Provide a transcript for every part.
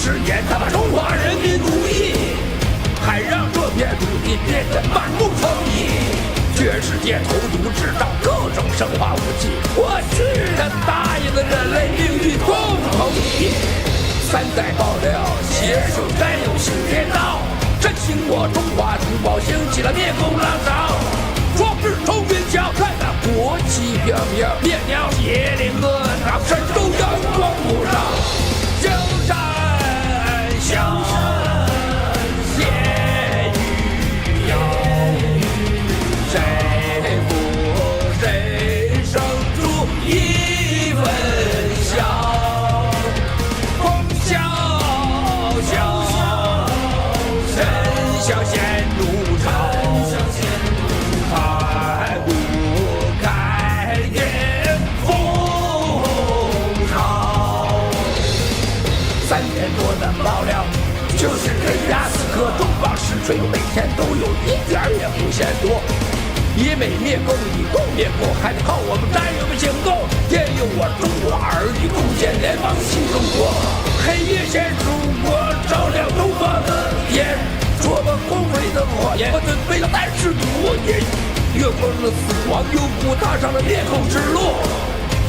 实践他妈中华人民主义，还让这片土地变得满目疮痍。全世界投毒制造各种生化武器，我去，他答应了人类命运共同体。三代爆料，携手占有新天道，振兴我中华同胞，兴起了灭共浪潮。壮志冲云霄，看那国旗飘飘，烈鸟铁岭河上，神州阳光普照。江山笑，血雨遥，谁负谁生出一份笑，风萧萧，人笑陷入潮。盘古开天风潮，3年多的爆料，就是给压死个东方实锤，每天都有一点也不嫌多。以美灭共，以共灭共，还得靠我们战友们行动。天佑我中华儿女，共建联邦新中国。黑夜显曙光，照亮东方的天。戳破光辉的火焰，我准备了3世多年，越过了死亡幽谷，踏上了灭共之路。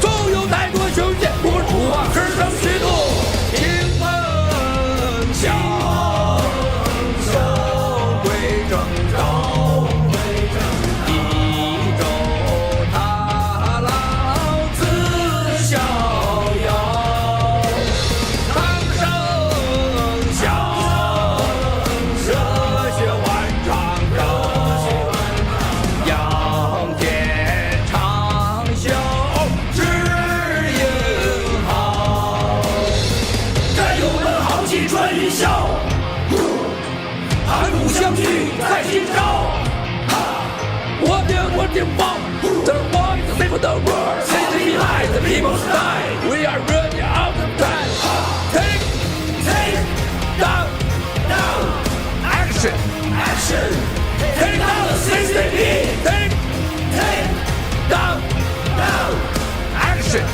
总有太多凶险，我们中华只能虚度。听风笑，收归正道，一周踏浪自逍遥。苍生笑。盘古相聚在今朝，我定报 The one is the same for the world, sitting behind the people's side. We are running out of time. Take down, action. Take down the CCP. Take down, action.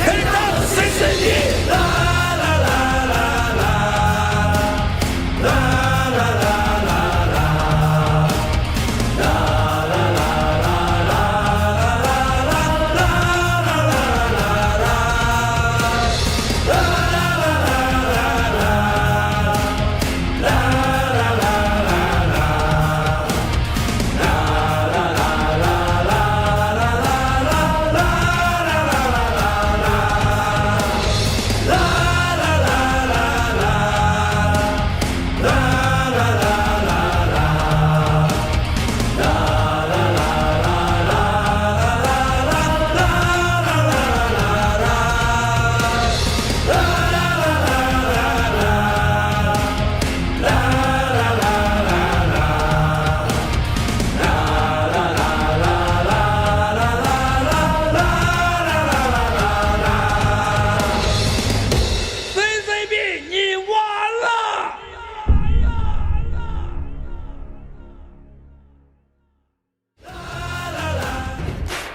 Take down the CCP.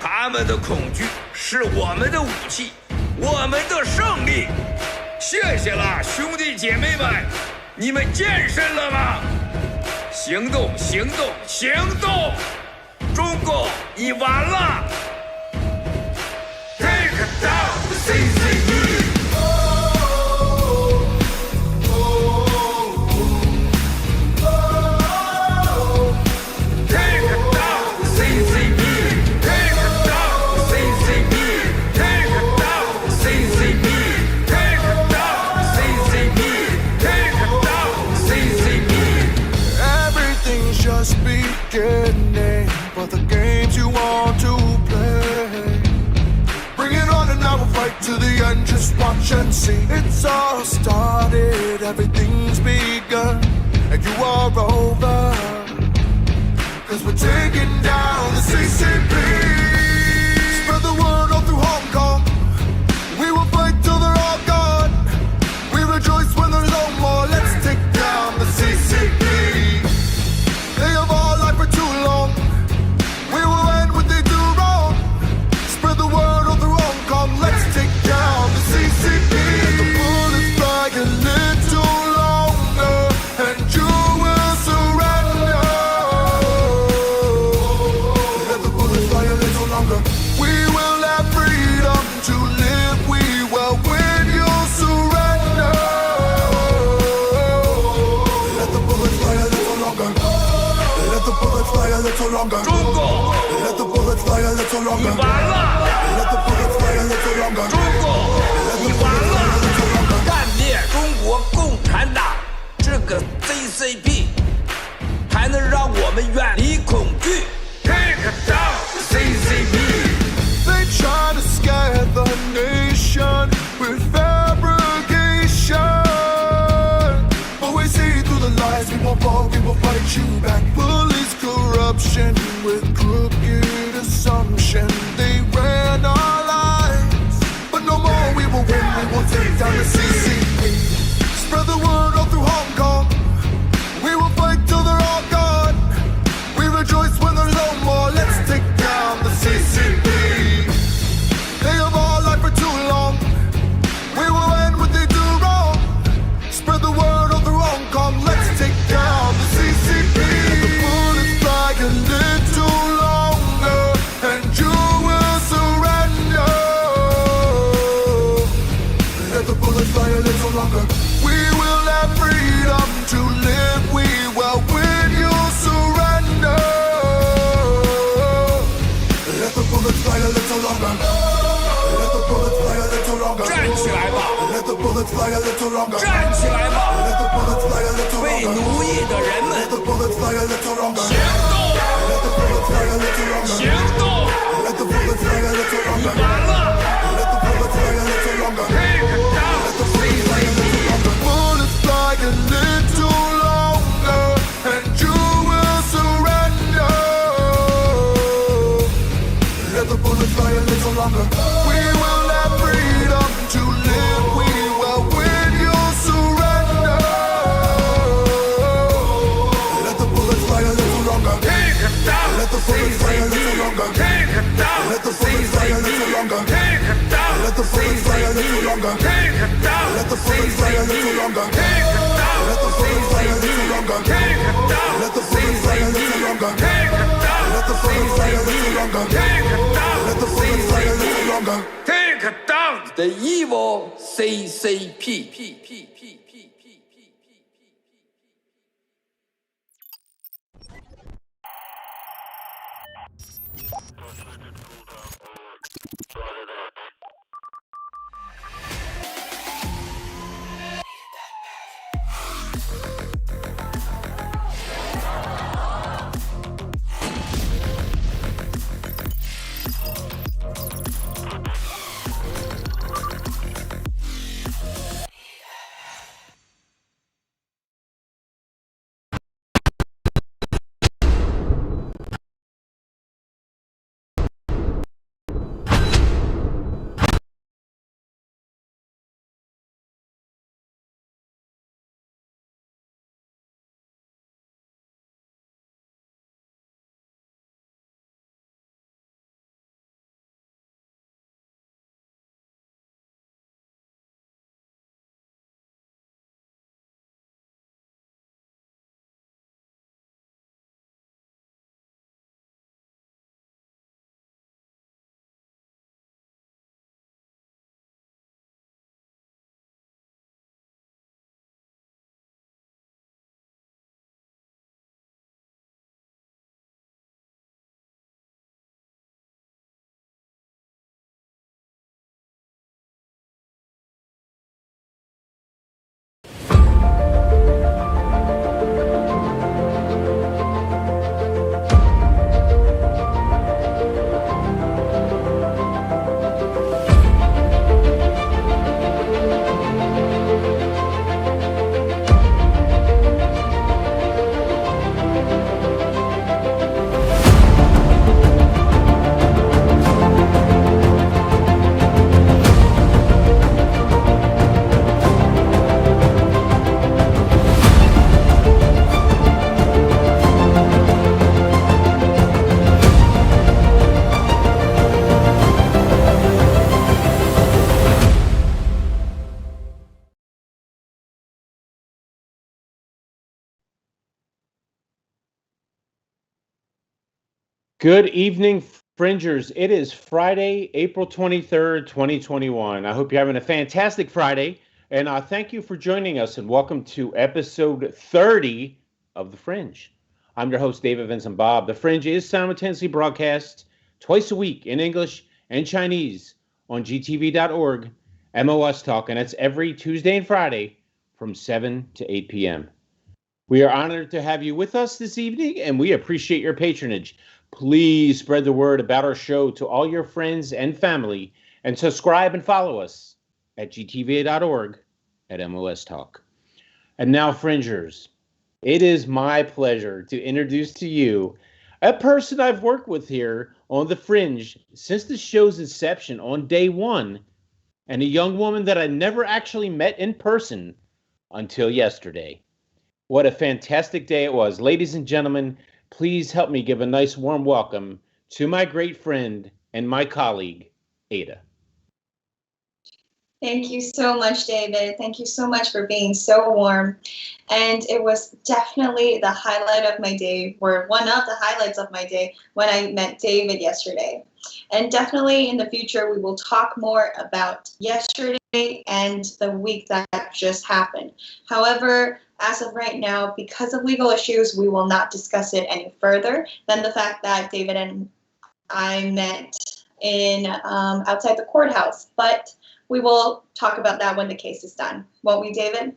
他们的恐惧是我们的武器，我们的胜利。谢谢了，兄弟姐妹们，你们健身了吗？行动，行动，行动！中共，你完了 ！Take down the CCP。But the games you want to play, bring it on and I will fight to the end. Just watch and see. It's all started, everything's begun, and you are over, 'cause we're taking down the CCP. Spread the word all through Hong Kong. We will fight till they're all gone. We rejoice when there's no more. Let's take down the CCP. They have all life for too long. We will end what they do wrong. Spread the word all through Hong Kong. Let's take down the CCP. And the bullets fly longer. We will have freedom to live. We will win. You'll surrender. Let the bullets fly a little longer. Let the bullets fly a little longer. 中共， Let the bullets fly a little 你 longer. 完了！ Let the bullets fly a little longer. 中共，你完了！干灭中国共产党这个 CCP， 才能让我们远离恐惧。Take down CCP。 They try to scare the nation with fabrication, but we see through the lies. We won't fall, we will fight you back. Police corruption with crooked assumption. They ran our lives, but no more. We will win. We will take down the CCP. Spread the word all through Hong Kong. We will fight till they're all gone. We rejoice when there's no more. Let's take down the CCP. They have all lied for too long. We will end what they do wrong. Spread the word all through Hong Kong. Let's take down the CCP. Let the bullets fly a little longer, and you will surrender. Let the bullets fly a little longer. We will have freedom to live. We will win. You'll surrender. Let the bullets fly a little longer. Let the bullets fly a little longer. 站起来吧！ Let the bullets fly a little longer. 站起来吧！ Let the bullets fly a little 被 longer. 奴役的人们 Let，the bullets fly a little longer. 行动！ Let the bullets fly a little 行 longer. 动！ Let the bullets fly a little 你 longer. 完了 Let the bullets fly a little longer. ！Take down CCP。 Bullets fly a little longer, and you will surrender. Let the bullets fly a little longer. We will have freedom to live. We will win. You'll surrender. Let the bullets fly a little longer. Take down Let the bullets fly a little longer. Take down Let the bullets fly a little longer. Take down Let the bullets fly a little longer. Take down Let the bullets fly a little longer. Take down Let the bullets fly a little longer. Take down Let the bullets fly a little longer. Take down Let the bullets fly a little longer. Take down Let the bullets fly a little longer. Take down the evil CCP。 Good evening, Fringers, it is Friday, April 23rd, 2021. I hope you're having a fantastic Friday, and thank you for joining us, and welcome to episode 30 of The Fringe. I'm your host, David Vincent Bob. The Fringe is simultaneously broadcast twice a week in English and Chinese on gtv.org, MOS Talk, and it's every Tuesday and Friday from 7 to 8 p.m. We are honored to have you with us this evening, and we appreciate your patronage. Please spread the word about our show to all your friends and family, and subscribe and follow us at gtva.org at MOS Talk. And now, Fringers, it is my pleasure to introduce to you a person I've worked with here on The Fringe since the show's inception on day one, and a young woman that I never actually met in person until yesterday. What a fantastic day it was. Ladies and gentlemen, please help me give a nice warm welcome to my great friend and my colleague, Ada. Thank you so much, David. Thank you so much for being so warm. And it was definitely the highlight of my day, or one of the highlights of my day, when I met David yesterday. And definitely in the future, we will talk more about yesterday and the week that just happened. However, as of right now, because of legal issues, we will not discuss it any further than the fact that David and I met in outside the courthouse. But we will talk about that when the case is done. Won't we, David?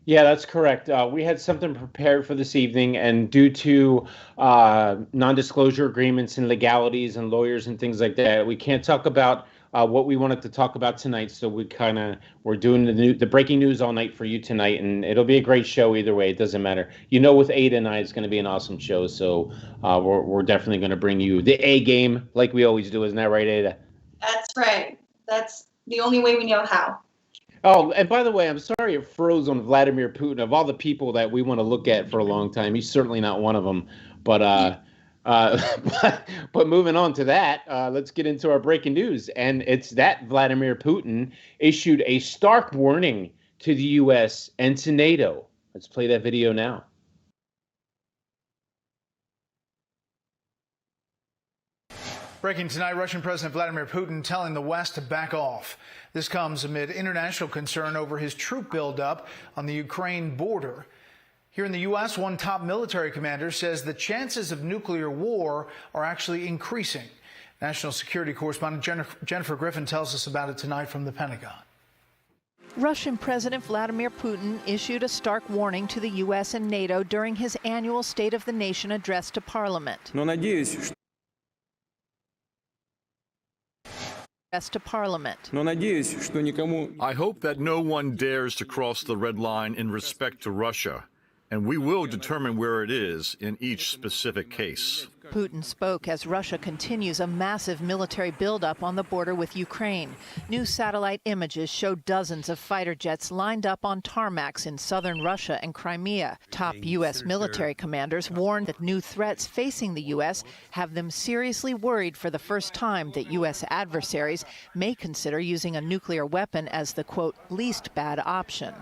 Yeah, that's correct. We had something prepared for this evening, and due to non-disclosure agreements and legalities and lawyers and things like that, we can't talk about what we wanted to talk about tonight. So we're doing the breaking news all night for you tonight, and it'll be a great show either way. It doesn't matter. You know, with Ada and I, it's going to be an awesome show. So we're definitely going to bring you the A game like we always do. Isn't that right, Ada? That's right. That's the only way we know how. Oh, and by the way, I'm sorry it froze on Vladimir Putin. Of all the people that we want to look at for a long time, he's certainly not one of them. But but moving on to that, let's get into our breaking news. And it's that Vladimir Putin issued a stark warning to the U.S. and to NATO. Let's play that video now. Breaking tonight, Russian President Vladimir Putin telling the West to back off. This comes amid international concern over his troop buildup on the Ukraine border. Here in the U.S., one top military commander says the chances of nuclear war are actually increasing. National security correspondent Jennifer Griffin tells us about it tonight from the Pentagon. Russian President Vladimir Putin issued a stark warning to the U.S. and NATO during his annual State of the Nation address to Parliament. I hope that no one dares to cross the red line in respect to Russia, and we will determine where it is in each specific case. Putin spoke as Russia continues a massive military buildup on the border with Ukraine. New satellite images show dozens of fighter jets lined up on tarmacs in southern Russia and Crimea. Top U.S. military commanders warned that new threats facing the U.S. have them seriously worried for the first time that U.S. adversaries may consider using a nuclear weapon as the, quote, least bad option.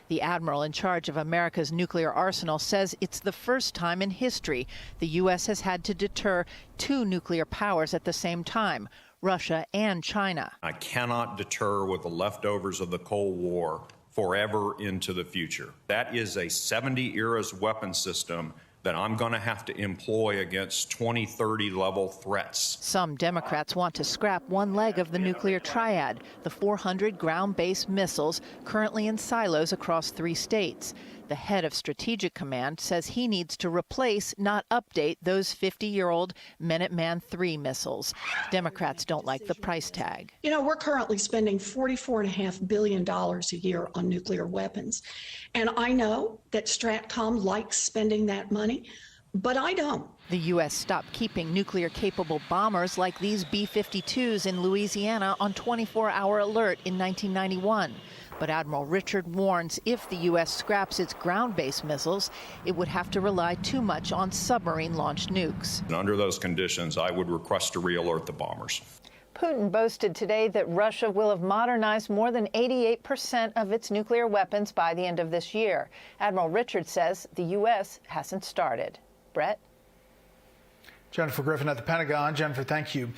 The admiral in charge of America's nuclear arsenal says it's the first time in history the U.S. has had to deter two nuclear powers at the same time, Russia and China. I cannot deter with the leftovers of the Cold War forever into the future. That is a 70-era weapon system that I'm going to have to employ against 2030 level threats. Some Democrats want to scrap one leg of the nuclear triad, the 400 ground-based missiles currently in silos across 3 states. The head of Strategic Command says he needs to replace, not update, those 50-year-old Minuteman III missiles. Democrats don't like the price tag. You know, we're currently spending $44.5 billion a year on nuclear weapons. And I know that Stratcom likes spending that money, but I don't. The U.S. stopped keeping nuclear-capable bombers like these B-52s in Louisiana on 24-hour alert in 1991. But Admiral Richard warns if the U.S. scraps its ground-based missiles, it would have to rely too much on submarine-launched nukes. And under those conditions, I would request to re-alert the bombers. Putin boasted today that Russia will have modernized more than 88% of its nuclear weapons by the end of this year. Admiral Richard says the U.S. hasn't started. Brett? Jennifer Griffin at the Pentagon. Jennifer, thank you.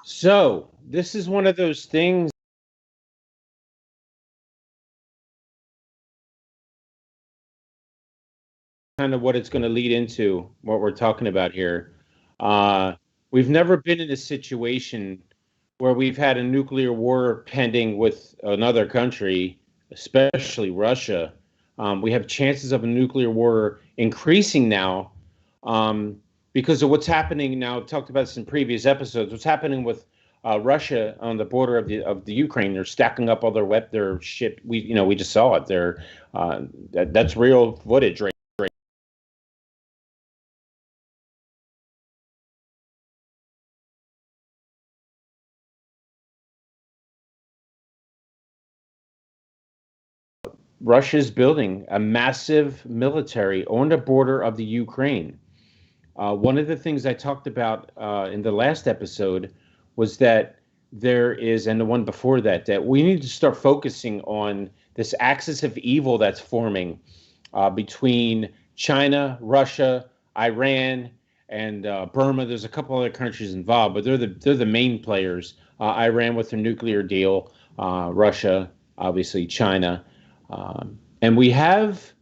So this is one of those things. Kind of what it's going to lead into, what we're talking about here. We've never been in a situation where we've had a nuclear war pending with another country, especially Russia. We have chances of a nuclear war increasing now because of what's happening now. I've talked about this in previous episodes. What's happening with Russia on the border of the Ukraine? They're stacking up all their shit. We just saw it. That's real footage right. Russia's building a massive military on the border of the Ukraine. One of the things I talked about in the last episode was that there is, and the one before that, that we need to start focusing on this axis of evil that's forming between China, Russia, Iran, and Burma. There's a couple other countries involved, but they're the main players. Iran with their nuclear deal, Russia, obviously China. And we have,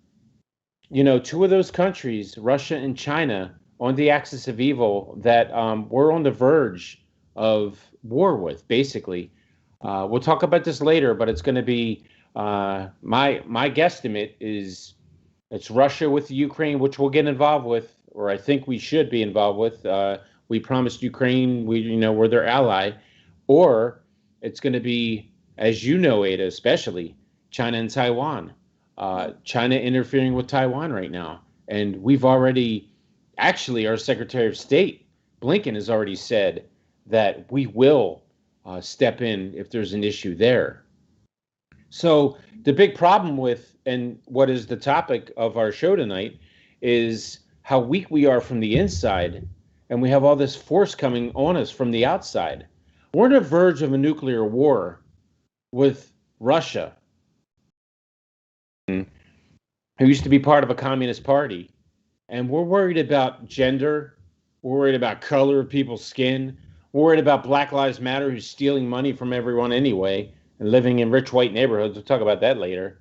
two of those countries, Russia and China, on the axis of evil that we're on the verge of war with, basically. We'll talk about this later, but it's going to be my guesstimate is it's Russia with the Ukraine, which we'll get involved with, or I think we should be involved with. We promised Ukraine, we're their ally, or it's going to be, as you know, Ada, especially China and Taiwan. China interfering with Taiwan right now. And we've already, actually, our Secretary of State, Blinken, has already said that we will step in if there's an issue there. So the big problem with, and what is the topic of our show tonight, is how weak we are from the inside, and we have all this force coming on us from the outside. We're on the verge of a nuclear war with Russia, who used to be part of a communist party. And we're worried about gender. We're worried about color of people's skin. We're worried about Black Lives Matter, who's stealing money from everyone anyway and living in rich white neighborhoods. We'll talk about that later.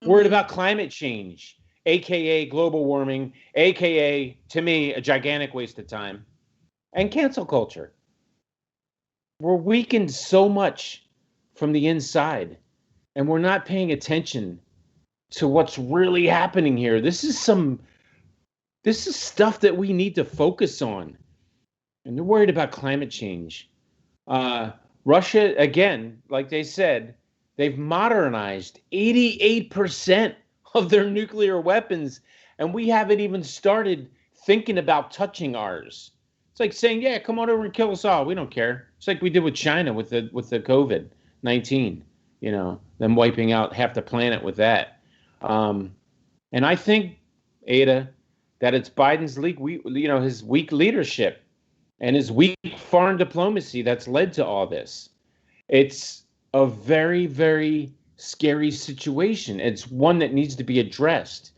Mm-hmm. Worried about climate change, a.k.a. global warming, a.k.a., to me, a gigantic waste of time. And cancel culture. We're weakened so much from the inside, and we're not paying attention to what's really happening here. This is stuff that we need to focus on. And they're worried about climate change. Russia, again, like they said, they've modernized 88% of their nuclear weapons, and we haven't even started thinking about touching ours. It's like saying, yeah, come on over and kill us all. We don't care. It's like we did with China with the COVID-19, them wiping out half the planet with that. And I think, Ada, that it's Biden's his weak leadership and his weak foreign diplomacy that's led to all this. It's a very, very scary situation. It's one that needs to be addressed.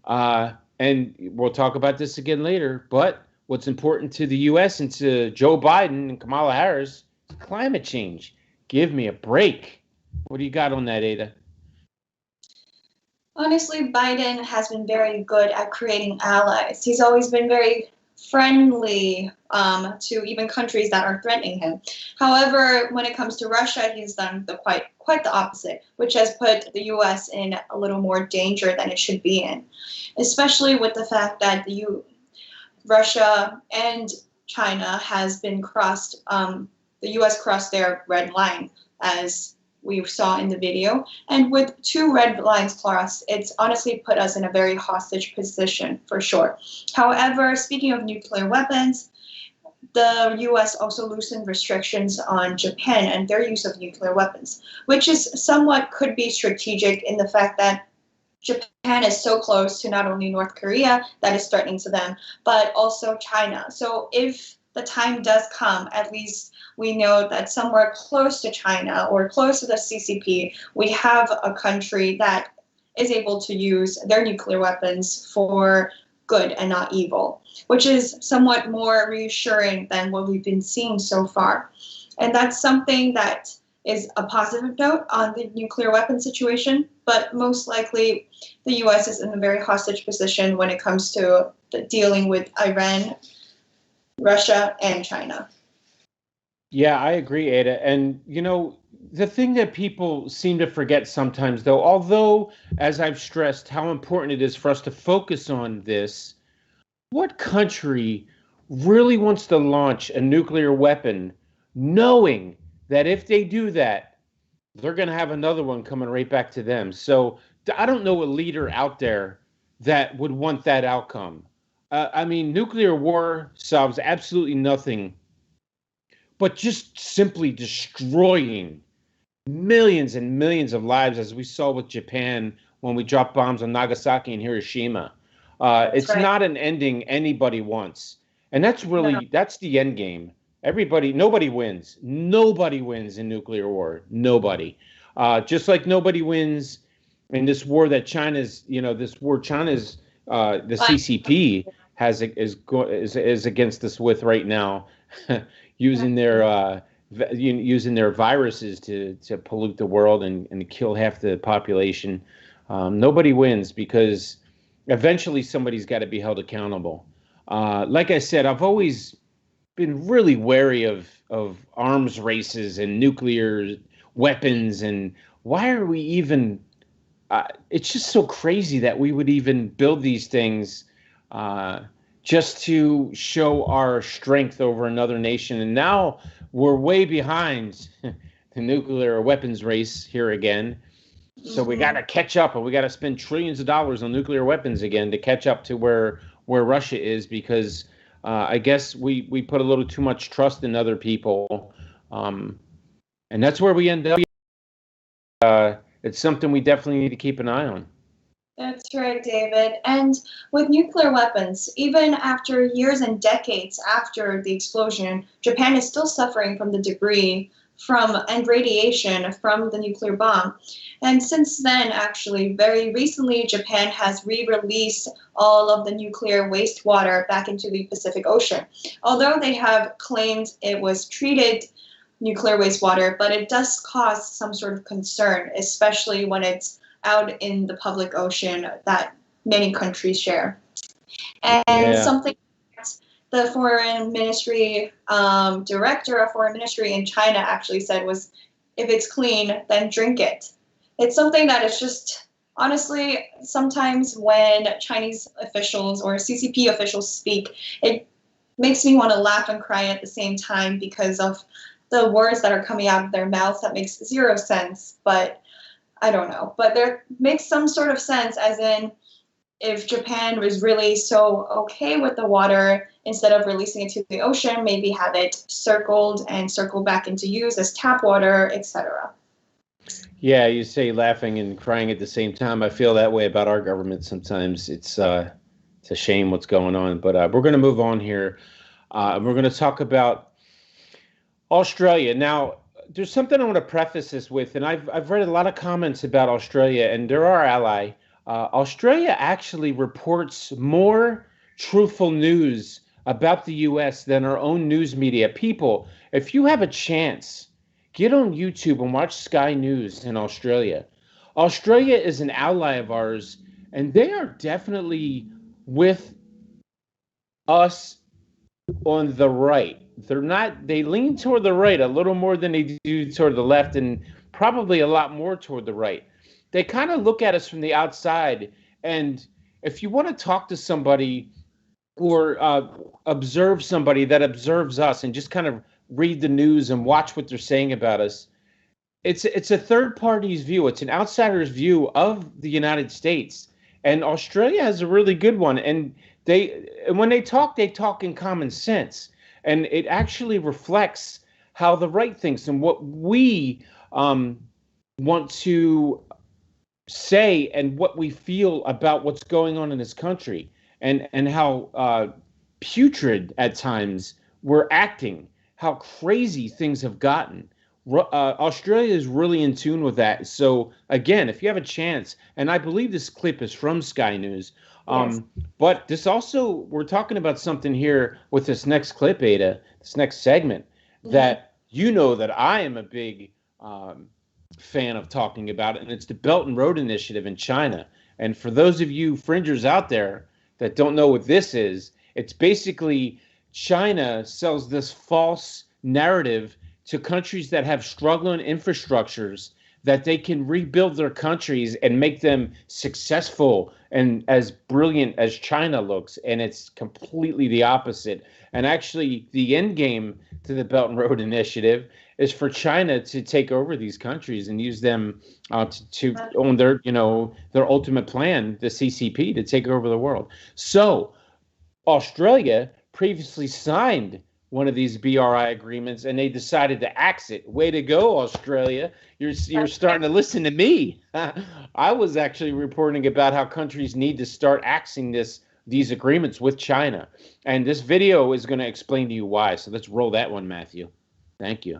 And we'll talk about this again later, but what's important to the U.S. and to Joe Biden and Kamala Harris is climate change. Give me a break. What do you got on that, Ada? Honestly, Biden has been very good at creating allies. He's always been very friendly to even countries that are threatening him. However, when it comes to Russia, he's done quite the opposite, which has put the U.S. in a little more danger than it should be in, especially with the fact that Russia and China has been crossed. The U.S. crossed their red line, as we saw in the video, and with 2 red lines crossed, it's honestly put us in a very hostage position for sure. However, speaking of nuclear weapons, the U.S. also loosened restrictions on Japan and their use of nuclear weapons, which is somewhat could be strategic in the fact that Japan is so close to not only North Korea that is threatening to them, but also China. So if the time does come, at least we know that somewhere close to China or close to the CCP, we have a country that is able to use their nuclear weapons for good and not evil, which is somewhat more reassuring than what we've been seeing so far. And that's something that is a positive note on the nuclear weapon situation, but most likely the U.S. is in a very hostage position when it comes to dealing with Iran, Russia, and China. Yeah, I agree, Ada. And, the thing that people seem to forget sometimes, though, although, as I've stressed, how important it is for us to focus on this, what country really wants to launch a nuclear weapon knowing that if they do that, they're going to have another one coming right back to them? So I don't know a leader out there that would want that outcome. Nuclear war solves absolutely nothing, but just simply destroying millions and millions of lives, as we saw with Japan when we dropped bombs on Nagasaki and Hiroshima. It's right. not an ending anybody wants. And that's the end game. Nobody wins. Nobody wins in nuclear war. Nobody. Just like nobody wins in this war that China's, the CCP is against us with right now, using their viruses to pollute the world and kill half the population. Nobody wins because eventually somebody's got to be held accountable. Like I said, I've always been really wary of arms races and nuclear weapons, and why are we even it's just so crazy that we would even build these things just to show our strength over another nation. And now we're way behind the nuclear weapons race here again. So we got to catch up, and we got to spend trillions of dollars on nuclear weapons again to catch up to where Russia is, because I guess we put a little too much trust in other people. And that's where we end up. It's something we definitely need to keep an eye on. That's right, David. And with nuclear weapons, even after years and decades after the explosion, Japan is still suffering from the debris and radiation from the nuclear bomb. And since then, actually, very recently, Japan has re-released all of the nuclear wastewater back into the Pacific Ocean. Although they have claimed it was treated nuclear wastewater, but it does cause some sort of concern, especially when it's out in the public ocean that many countries share. And something that the foreign ministry, director of foreign ministry in China actually said was, if it's clean, then drink it. It's something that is just, honestly, sometimes when Chinese officials or CCP officials speak, it makes me want to laugh and cry at the same time because of the words that are coming out of their mouths that makes zero sense, but I don't know. But there makes some sort of sense, as in if Japan was really so okay with the water, instead of releasing it to the ocean, maybe have it circled back into use as tap water, etc. Yeah, you say laughing and crying at the same time. I feel that way about our government sometimes. It's a shame what's going on, but we're going to move on here. We're going to talk about Australia. Now, there's something I want to preface this with, and I've read a lot of comments about Australia, and they're our ally. Australia actually reports more truthful news about the U.S. than our own news media. People, if you have a chance, get on YouTube and watch Sky News in Australia. Australia is an ally of ours, and they are definitely with us on the right. They lean toward the right a little more than they do toward the left, and probably a lot more toward the right. They kind of look at us from the outside, and if you want to talk to somebody or observe somebody that observes us and just kind of read the news and watch what they're saying about us, it's a third party's view. It's an outsider's view of the United States, and Australia has a really good one. And when they talk in common sense. And it actually reflects how the right thinks and what we want to say and what we feel about what's going on in this country, and how putrid at times we're acting, how crazy things have gotten. Australia is really in tune with that. So again, if you have a chance, and I believe this clip is from Sky News, Yes. but this also we're talking about something here with this next clip, Ada, this next segment that you know that I am a big fan of talking about it, and it's the Belt and Road Initiative in China. And for those of you fringers out there that don't know what this is, it's basically China sells this false narrative to countries that have struggling infrastructures that they can rebuild their countries and make them successful and as brilliant as China looks. And it's completely the opposite. And actually, the end game to the Belt and Road Initiative is for China to take over these countries and use them to own their, their ultimate plan, the CCP, to take over the world. So Australia previously signed one of these BRI agreements, and they decided to axe it. Way to go, Australia! You're starting to listen to me. I was actually reporting about how countries need to start axing these agreements with China, and this video is going to explain to you why. So let's roll that one, Matthew. Thank you.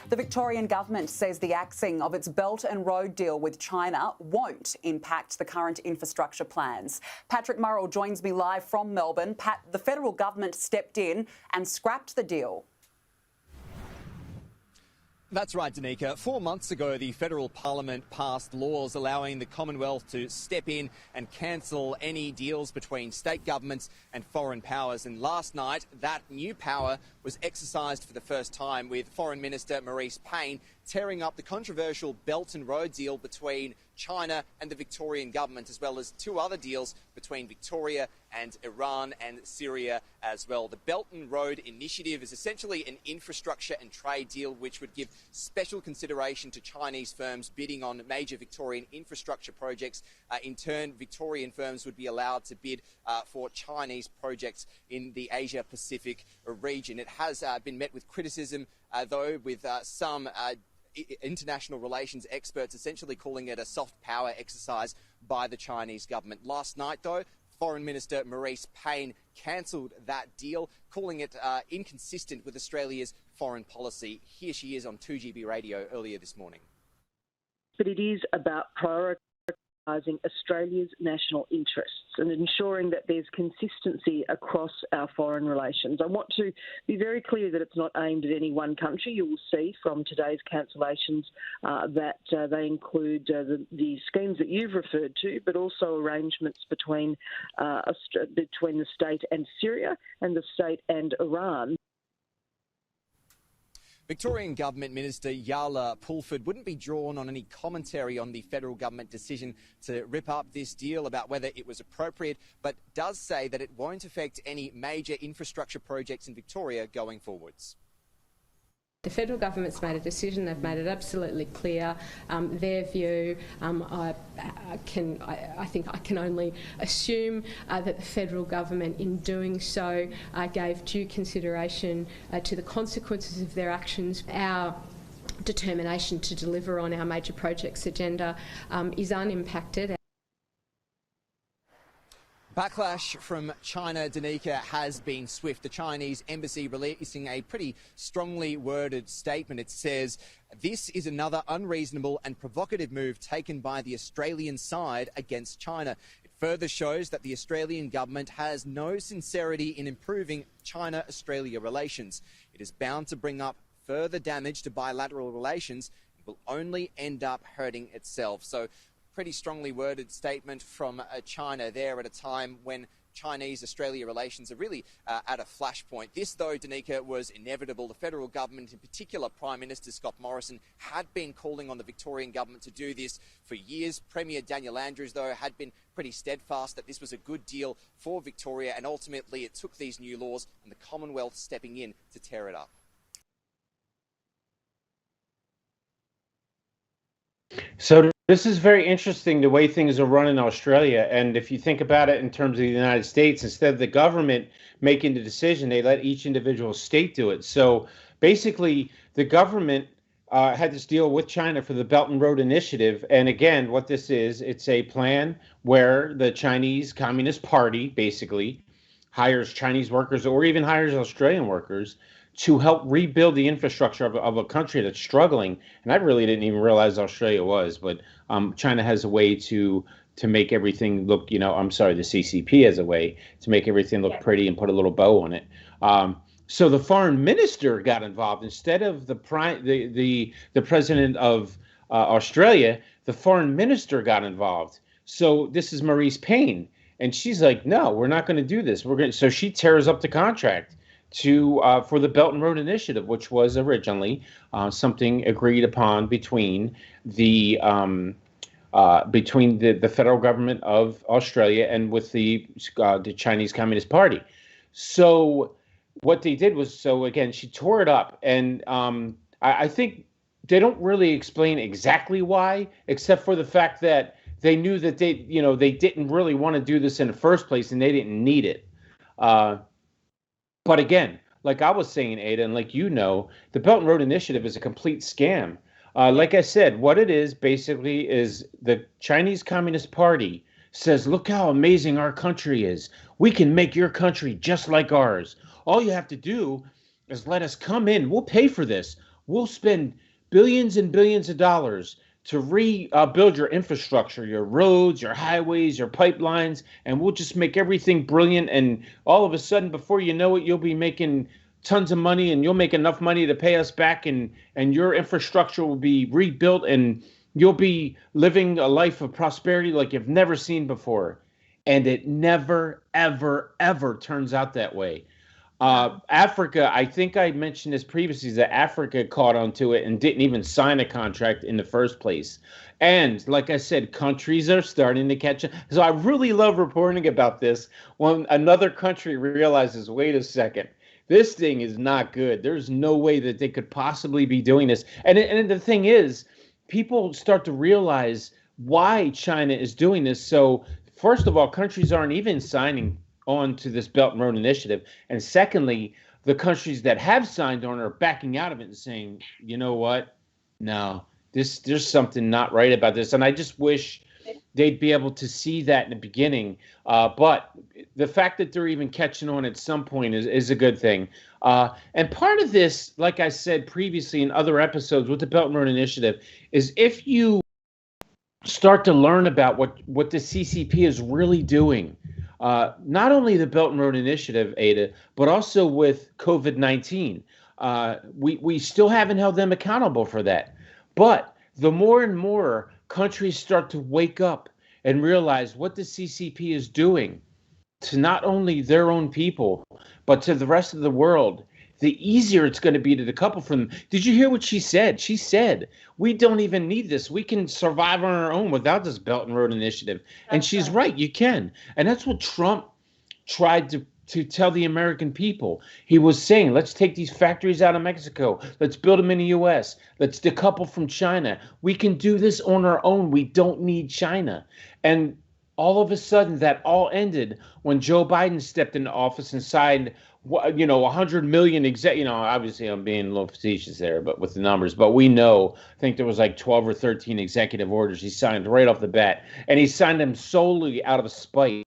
The Victorian government says the axing of its Belt and Road deal with China won't impact the current infrastructure plans. Patrick Murrell joins me live from Melbourne. Pat, the federal government stepped in and scrapped the deal. That's right, Danica. 4 months ago, the federal parliament passed laws allowing the Commonwealth to step in and cancel any deals between state governments and foreign powers. And last night, that new power was exercised for the first time, with Foreign Minister Marise Payne tearing up the controversial Belt and Road deal between China and the Victorian government, as well as two other deals between Victoria and Iran and Syria as well. The Belt and Road Initiative is essentially an infrastructure and trade deal which would give special consideration to Chinese firms bidding on major Victorian infrastructure projects. In turn, Victorian firms would be allowed to bid for Chinese projects in the Asia-Pacific region. It has been met with criticism, though, with some international relations experts essentially calling it a soft power exercise by the Chinese government. Last night, though, Foreign Minister Marise Payne cancelled that deal, calling it inconsistent with Australia's foreign policy. Here she is on 2GB radio earlier this morning. But it is about prioritising Australia's national interests and ensuring that there's consistency across our foreign relations. I want to be very clear that it's not aimed at any one country. You will see from today's cancellations that they include the schemes that you've referred to, but also arrangements between the state and Syria and the state and Iran. Victorian Government Minister Yala Pulford wouldn't be drawn on any commentary on the federal government decision to rip up this deal about whether it was appropriate, but does say that it won't affect any major infrastructure projects in Victoria going forwards. The federal government's made a decision. They've made it absolutely clear their view. I think I can only assume that the federal government, in doing so, gave due consideration to the consequences of their actions. Our determination to deliver on our major projects agenda is unimpacted. Backlash from China, Danica, has been swift. The Chinese embassy releasing a pretty strongly worded statement. It says, "This is another unreasonable and provocative move taken by the Australian side against China. It further shows that the Australian government has no sincerity in improving China-Australia relations. It is bound to bring up further damage to bilateral relations and will only end up hurting itself." So, pretty strongly worded statement from China there at a time when Chinese-Australia relations are really at a flashpoint. This, though, Danica, was inevitable. The federal government, in particular Prime Minister Scott Morrison, had been calling on the Victorian government to do this for years. Premier Daniel Andrews, though, had been pretty steadfast that this was a good deal for Victoria, and ultimately it took these new laws and the Commonwealth stepping in to tear it up. So this is very interesting, the way things are run in Australia. And if you think about it in terms of the United States, instead of the government making the decision, they let each individual state do it. So basically, the government had this deal with China for the Belt and Road Initiative. And again, what this is, it's a plan where the Chinese Communist Party basically hires Chinese workers or even hires Australian workers to help rebuild the infrastructure of a country that's struggling. And I really didn't even realize Australia was, but China has a way to make everything look, I'm sorry, the CCP has a way to make everything look pretty and put a little bow on it. So the foreign minister got involved instead of the president of Australia. The foreign minister got involved. So this is Maurice Payne, and she's like, "No, we're not going to do this. We're going." So she tears up the contract for the Belt and Road Initiative, which was originally something agreed upon between the federal government of Australia and with the Chinese Communist Party. So what they did was, again, she tore it up, and I think they don't really explain exactly why, except for the fact that they knew that they didn't really want to do this in the first place, and they didn't need it. But again, like I was saying, Ada, and like the Belt and Road Initiative is a complete scam. Like I said, what it is basically is the Chinese Communist Party says, look how amazing our country is. We can make your country just like ours. All you have to do is let us come in. We'll pay for this. We'll spend billions and billions of dollars to rebuild your infrastructure, your roads, your highways, your pipelines, and we'll just make everything brilliant. And all of a sudden, before you know it, you'll be making tons of money, and you'll make enough money to pay us back, and your infrastructure will be rebuilt, and you'll be living a life of prosperity like you've never seen before. And it never, ever, ever turns out that way. Africa, I think I mentioned this previously, that Africa caught onto it and didn't even sign a contract in the first place. And like I said, countries are starting to catch up. So I really love reporting about this when another country realizes, wait a second, this thing is not good. There's no way that they could possibly be doing this. And the thing is, people start to realize why China is doing this. So first of all, countries aren't even signing on to this Belt and Road Initiative. And secondly, the countries that have signed on are backing out of it and saying, you know what? No, there's something not right about this. And I just wish they'd be able to see that in the beginning. But the fact that they're even catching on at some point is a good thing. And part of this, like I said previously in other episodes with the Belt and Road Initiative, is if you start to learn about what the CCP is really doing, not only the Belt and Road Initiative, Ada, but also with COVID-19. We still haven't held them accountable for that. But the more and more countries start to wake up and realize what the CCP is doing to not only their own people, but to the rest of the world, the easier it's going to be to decouple from them. Did you hear what she said? She said, we don't even need this. We can survive on our own without this Belt and Road Initiative. And she's right, you can. And that's what Trump tried to tell the American people. He was saying, let's take these factories out of Mexico. Let's build them in the U.S. Let's decouple from China. We can do this on our own. We don't need China. And all of a sudden, that all ended when Joe Biden stepped into office and signed 100 million obviously I'm being a little facetious there, but with the numbers, but we know, I think there was like 12 or 13 executive orders he signed right off the bat, and he signed them solely out of spite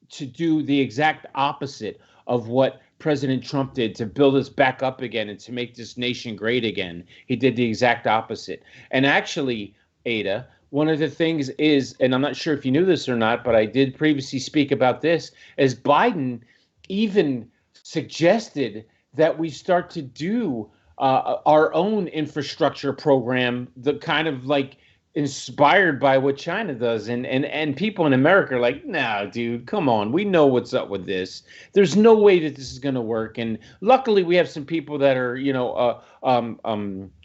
to do the exact opposite of what President Trump did to build us back up again and to make this nation great again. He did the exact opposite. And actually, Ada, one of the things is, and I'm not sure if you knew this or not, but I did previously speak about this, as Biden even suggested that we start to do our own infrastructure program, the kind of like inspired by what China does. And people in America are like, no, dude, come on. We know what's up with this. There's no way that this is going to work. And luckily we have some people that are,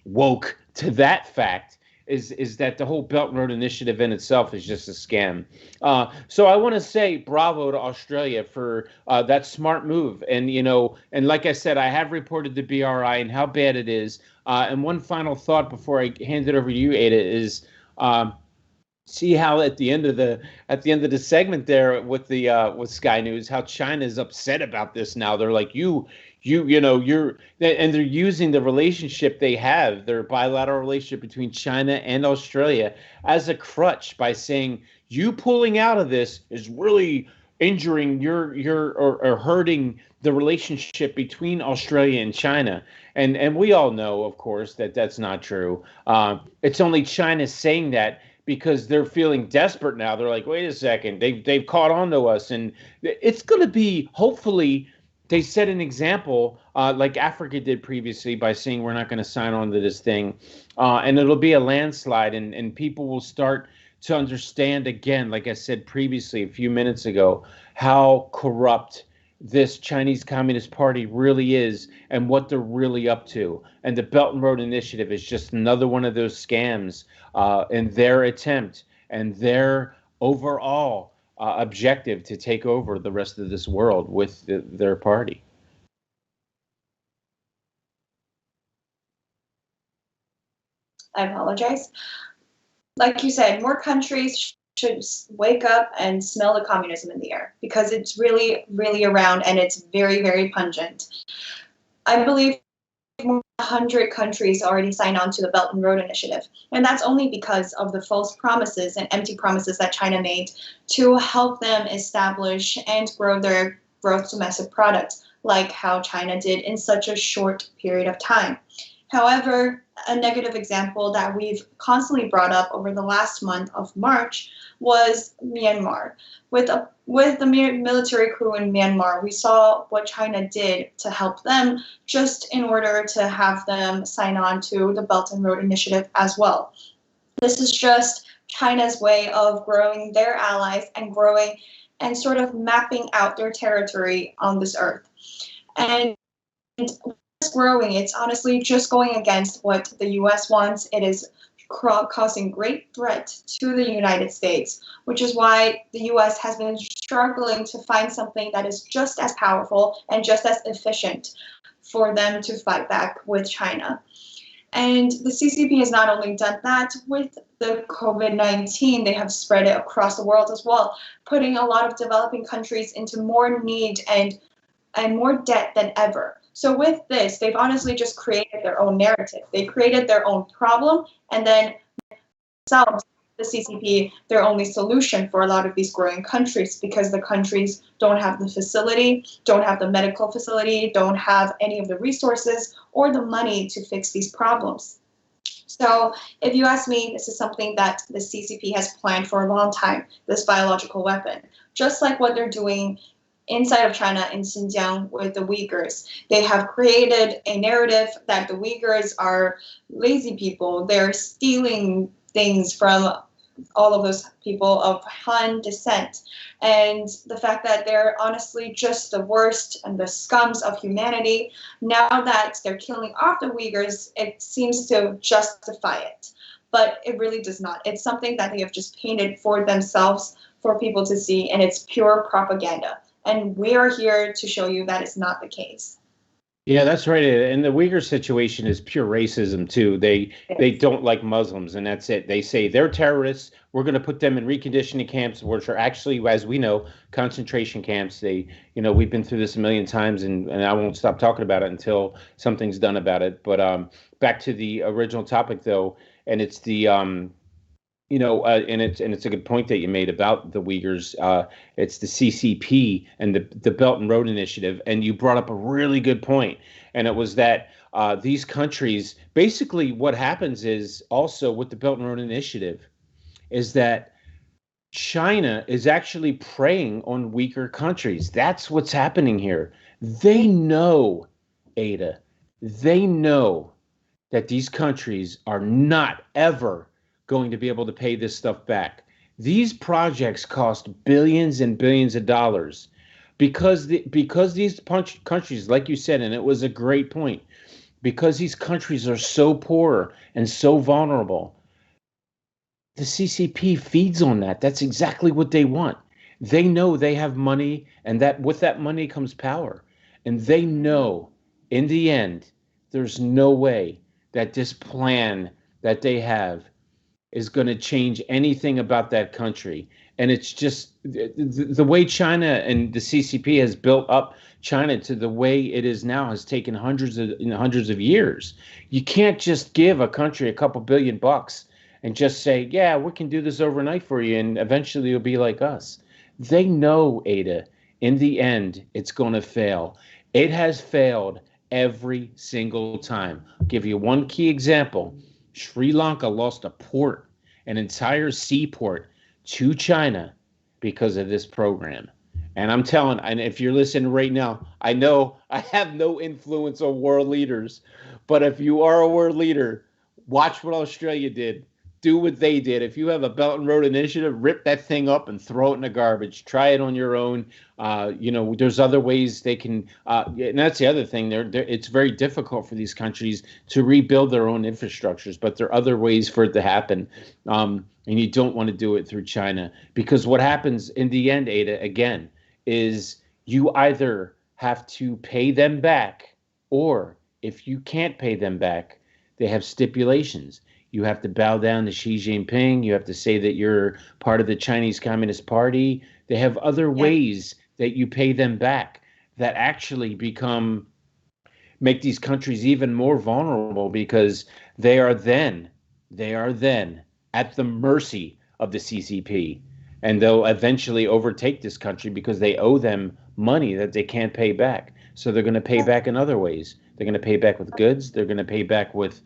woke to that fact. Is that the whole Belt and Road Initiative in itself is just a scam. So I want to say bravo to Australia for that smart move. And, and like I said, I have reported the BRI and how bad it is. And one final thought before I hand it over to you, Ada, is see how at the end of the segment there with with Sky News, how China is upset about this now. They're like, you're and they're using the relationship they have, their bilateral relationship between China and Australia, as a crutch by saying you pulling out of this is really injuring or hurting the relationship between Australia and China. And we all know, of course, that that's not true. It's only China saying that because they're feeling desperate now. They're like, wait a second, they've caught on to us, and it's going to be, hopefully they set an example like Africa did previously by saying we're not going to sign on to this thing, and it'll be a landslide, and people will start to understand again, like I said previously a few minutes ago, how corrupt this Chinese Communist Party really is and what they're really up to. And the Belt and Road Initiative is just another one of those scams in their attempt and their overall objective to take over the rest of this world with their party. I apologize. Like you said, more countries should wake up and smell the communism in the air, because it's really, really around, and it's very, very pungent. I believe more than 100 countries already signed on to the Belt and Road Initiative, and that's only because of the false promises and empty promises that China made to help them establish and grow their gross domestic product, like how China did in such a short period of time. However, a negative example that we've constantly brought up over the last month of March was Myanmar. With the military coup in Myanmar, we saw what China did to help them, just in order to have them sign on to the Belt and Road Initiative as well. This is just China's way of growing their allies and growing and sort of mapping out their territory on this earth. And growing, it's honestly just going against what the US wants. It is causing great threat to the United States, which is why the US has been struggling to find something that is just as powerful and just as efficient for them to fight back with China. And the CCP has not only done that with the COVID-19, they have spread it across the world as well, putting a lot of developing countries into more need and more debt than ever. So with this, they've honestly just created their own narrative. They created their own problem, and then themselves, the CCP, their only solution for a lot of these growing countries, because the countries don't have the facility, don't have the medical facility, don't have any of the resources or the money to fix these problems. So if you ask me, this is something that the CCP has planned for a long time, this biological weapon, just like what they're doing inside of China in Xinjiang with the Uyghurs. They have created a narrative that the Uyghurs are lazy people. They're stealing things from all of those people of Han descent. And the fact that they're honestly just the worst and the scums of humanity, now that they're killing off the Uyghurs, it seems to justify it. But it really does not. It's something that they have just painted for themselves, for people to see, and it's pure propaganda. And we are here to show you that it's not the case. Yeah, that's right. And the Uyghur situation is pure racism too. They don't like Muslims, and that's it. They say they're terrorists. We're going to put them in reconditioning camps, which are actually, as we know, concentration camps. We've been through this a million times, and I won't stop talking about it until something's done about it. But back to the original topic, though, and it's the and it's a good point that you made about the Uyghurs. It's the CCP and the Belt and Road Initiative, and you brought up a really good point, and it was that these countries, basically what happens is also with the Belt and Road Initiative is that China is actually preying on weaker countries. That's what's happening here. They know, Ada, they know that these countries are not ever going to be able to pay this stuff back. These projects cost billions and billions of dollars because these countries, like you said, and it was a great point, because these countries are so poor and so vulnerable, the CCP feeds on that. That's exactly what they want. They know they have money, and that with that money comes power. And they know in the end, there's no way that this plan that they have is going to change anything about that country. And it's just the way China and the CCP has built up China to the way it is now has taken hundreds of years. You can't just give a country a couple $billion and just say, yeah, we can do this overnight for you, and eventually you'll be like us. They know, Ada, in the end, it's going to fail. It has failed every single time. I'll give you one key example. Sri Lanka lost a port, an entire seaport to China because of this program. And I'm telling, and if you're listening right now, I know I have no influence on world leaders, but if you are a world leader, watch what Australia did. Do what they did. If you have a Belt and Road Initiative, rip that thing up and throw it in the garbage. Try it on your own. There's other ways they can. And that's the other thing. It's very difficult for these countries to rebuild their own infrastructures, but there are other ways for it to happen. And you don't want to do it through China, because what happens in the end, Ada, again, is you either have to pay them back, or if you can't pay them back, they have stipulations. You have to bow down to Xi Jinping. You have to say that you're part of the Chinese Communist Party. They have other ways that you pay them back that actually make these countries even more vulnerable, because they are then at the mercy of the CCP. And they'll eventually overtake this country because they owe them money that they can't pay back. So they're going to pay back in other ways. They're going to pay back with goods. They're going to pay back with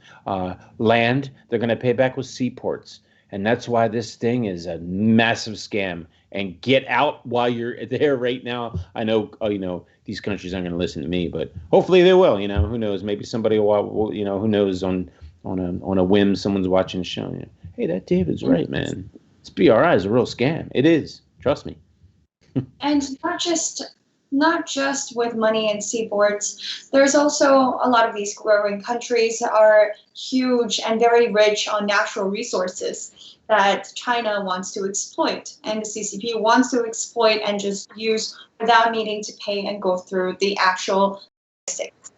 land. They're going to pay back with seaports. And that's why this thing is a massive scam. And get out while you're there right now. I know, these countries aren't going to listen to me, but hopefully they will. Who knows? Maybe somebody will, who knows, on a whim, someone's watching the show. Hey, that David's right, man. This BRI is a real scam. It is. Trust me. And not just with money and seaports. There's also a lot of these growing countries are huge and very rich on natural resources that China wants to exploit, and the CCP wants to exploit and just use without needing to pay and go through the actual logistics.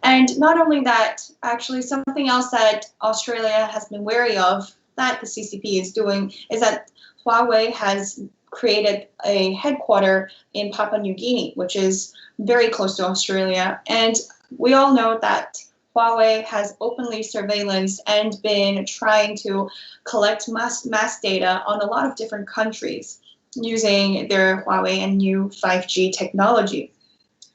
And not only that, actually something else that Australia has been wary of that the CCP is doing is that Huawei has created a headquarter in Papua New Guinea, which is very close to Australia. And we all know that Huawei has openly surveillance and been trying to collect mass data on a lot of different countries using their Huawei and new 5G technology.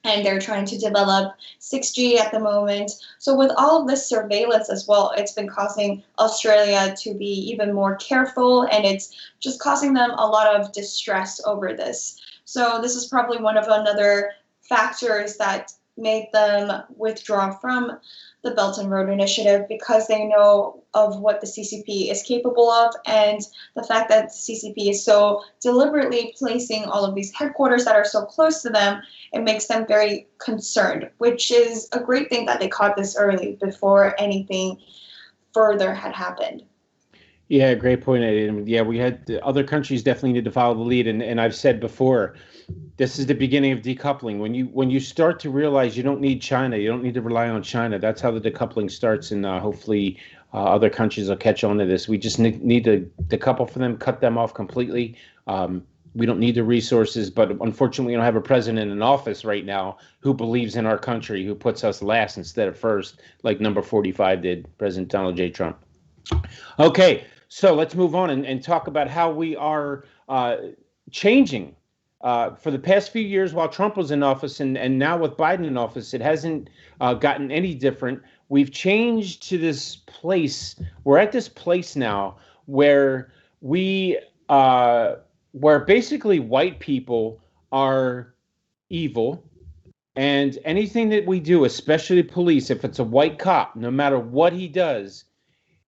And they're trying to develop 6G at the moment. So with all of this surveillance as well, it's been causing Australia to be even more careful, and it's just causing them a lot of distress over this. So this is probably one of another factors that made them withdraw from the Belt and Road Initiative, because they know of what the CCP is capable of, and the fact that the CCP is so deliberately placing all of these headquarters that are so close to them, it makes them very concerned, which is a great thing that they caught this early before anything further had happened. Yeah, great point. Yeah, we had other countries definitely need to follow the lead, and I've said before, this is the beginning of decoupling. When you start to realize you don't need China, you don't need to rely on China. That's how the decoupling starts, and hopefully other countries will catch on to this. We just need to decouple from them, cut them off completely. We don't need the resources, but unfortunately, we don't have a president in office right now who believes in our country, who puts us last instead of first, like number 45 did, President Donald J. Trump. Okay. So let's move on and talk about how we are changing. For the past few years while Trump was in office, and now with Biden in office, it hasn't gotten any different. We've changed to this place. We're at this place now where where basically white people are evil, and anything that we do, especially police, if it's a white cop, no matter what he does,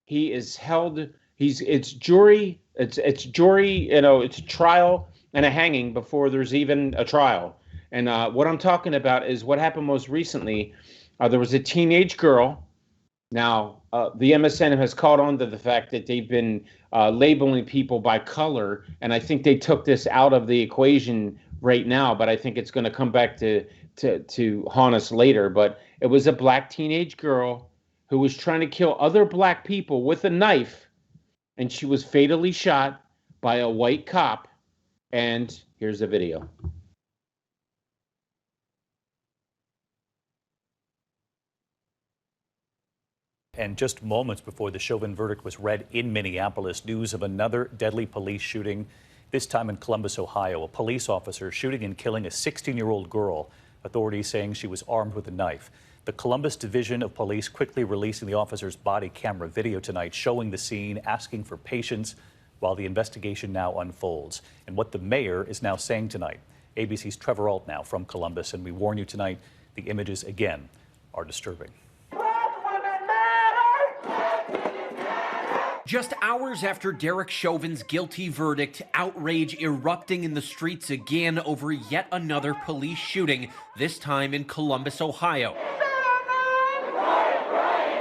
he is held. It's jury, it's trial and a hanging before there's even a trial. And what I'm talking about is what happened most recently. There was a teenage girl. Now, the MSN has caught on to the fact that they've been labeling people by color, and I think they took this out of the equation right now, but I think it's going to come back to haunt us later. But it was a black teenage girl who was trying to kill other black people with a knife, and she was fatally shot by a white cop. And here's the video. And just moments before the Chauvin verdict was read in Minneapolis, news of another deadly police shooting This time in Columbus, Ohio, a police officer shooting and killing a 16-year-old girl. Authorities saying she was armed with a knife. The Columbus Division of Police quickly releasing the officer's body camera video tonight, showing the scene, asking for patience while the investigation now unfolds. And what the mayor is now saying tonight. ABC's Trevor Ault now from Columbus, and we warn you tonight, the images again are disturbing. Just hours after Derek Chauvin's guilty verdict, outrage erupting in the streets again over yet another police shooting, this time in Columbus, Ohio.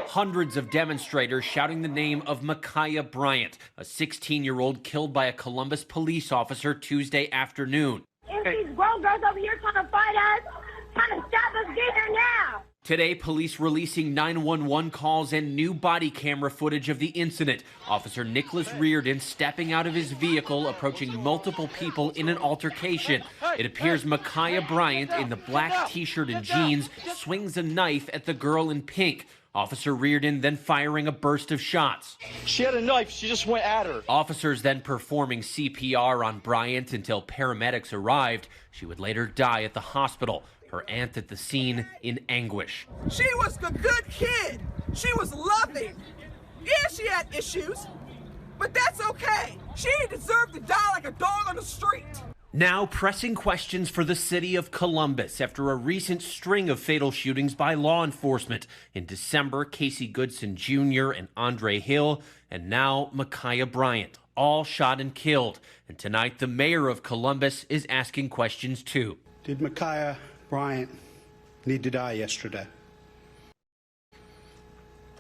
Hundreds of demonstrators shouting the name of Ma'Khia Bryant, a 16-year-old killed by a Columbus police officer Tuesday afternoon. It's these grown girls over here trying to fight us, trying to stop us getting here now. Today, police releasing 911 calls and new body camera footage of the incident. Officer Nicholas Reardon stepping out of his vehicle, approaching multiple people in an altercation. It appears Ma'Khia Bryant, in the black t-shirt and jeans, swings a knife at the girl in pink. Officer Reardon then firing a burst of shots. She had a knife. She just went at her. Officers then performing CPR on Bryant until paramedics arrived. She would later die at the hospital. Her aunt at the scene in anguish. She was a good kid. She was loving. Yeah, she had issues, but that's okay. She deserved to die like a dog on the street. Now pressing questions for the city of Columbus after a recent string of fatal shootings by law enforcement. In December, Casey Goodson Jr. and Andre Hill, and now Ma'Khia Bryant, all shot and killed. And tonight, the mayor of Columbus is asking questions too. Did Ma'Khia Bryant need to die yesterday?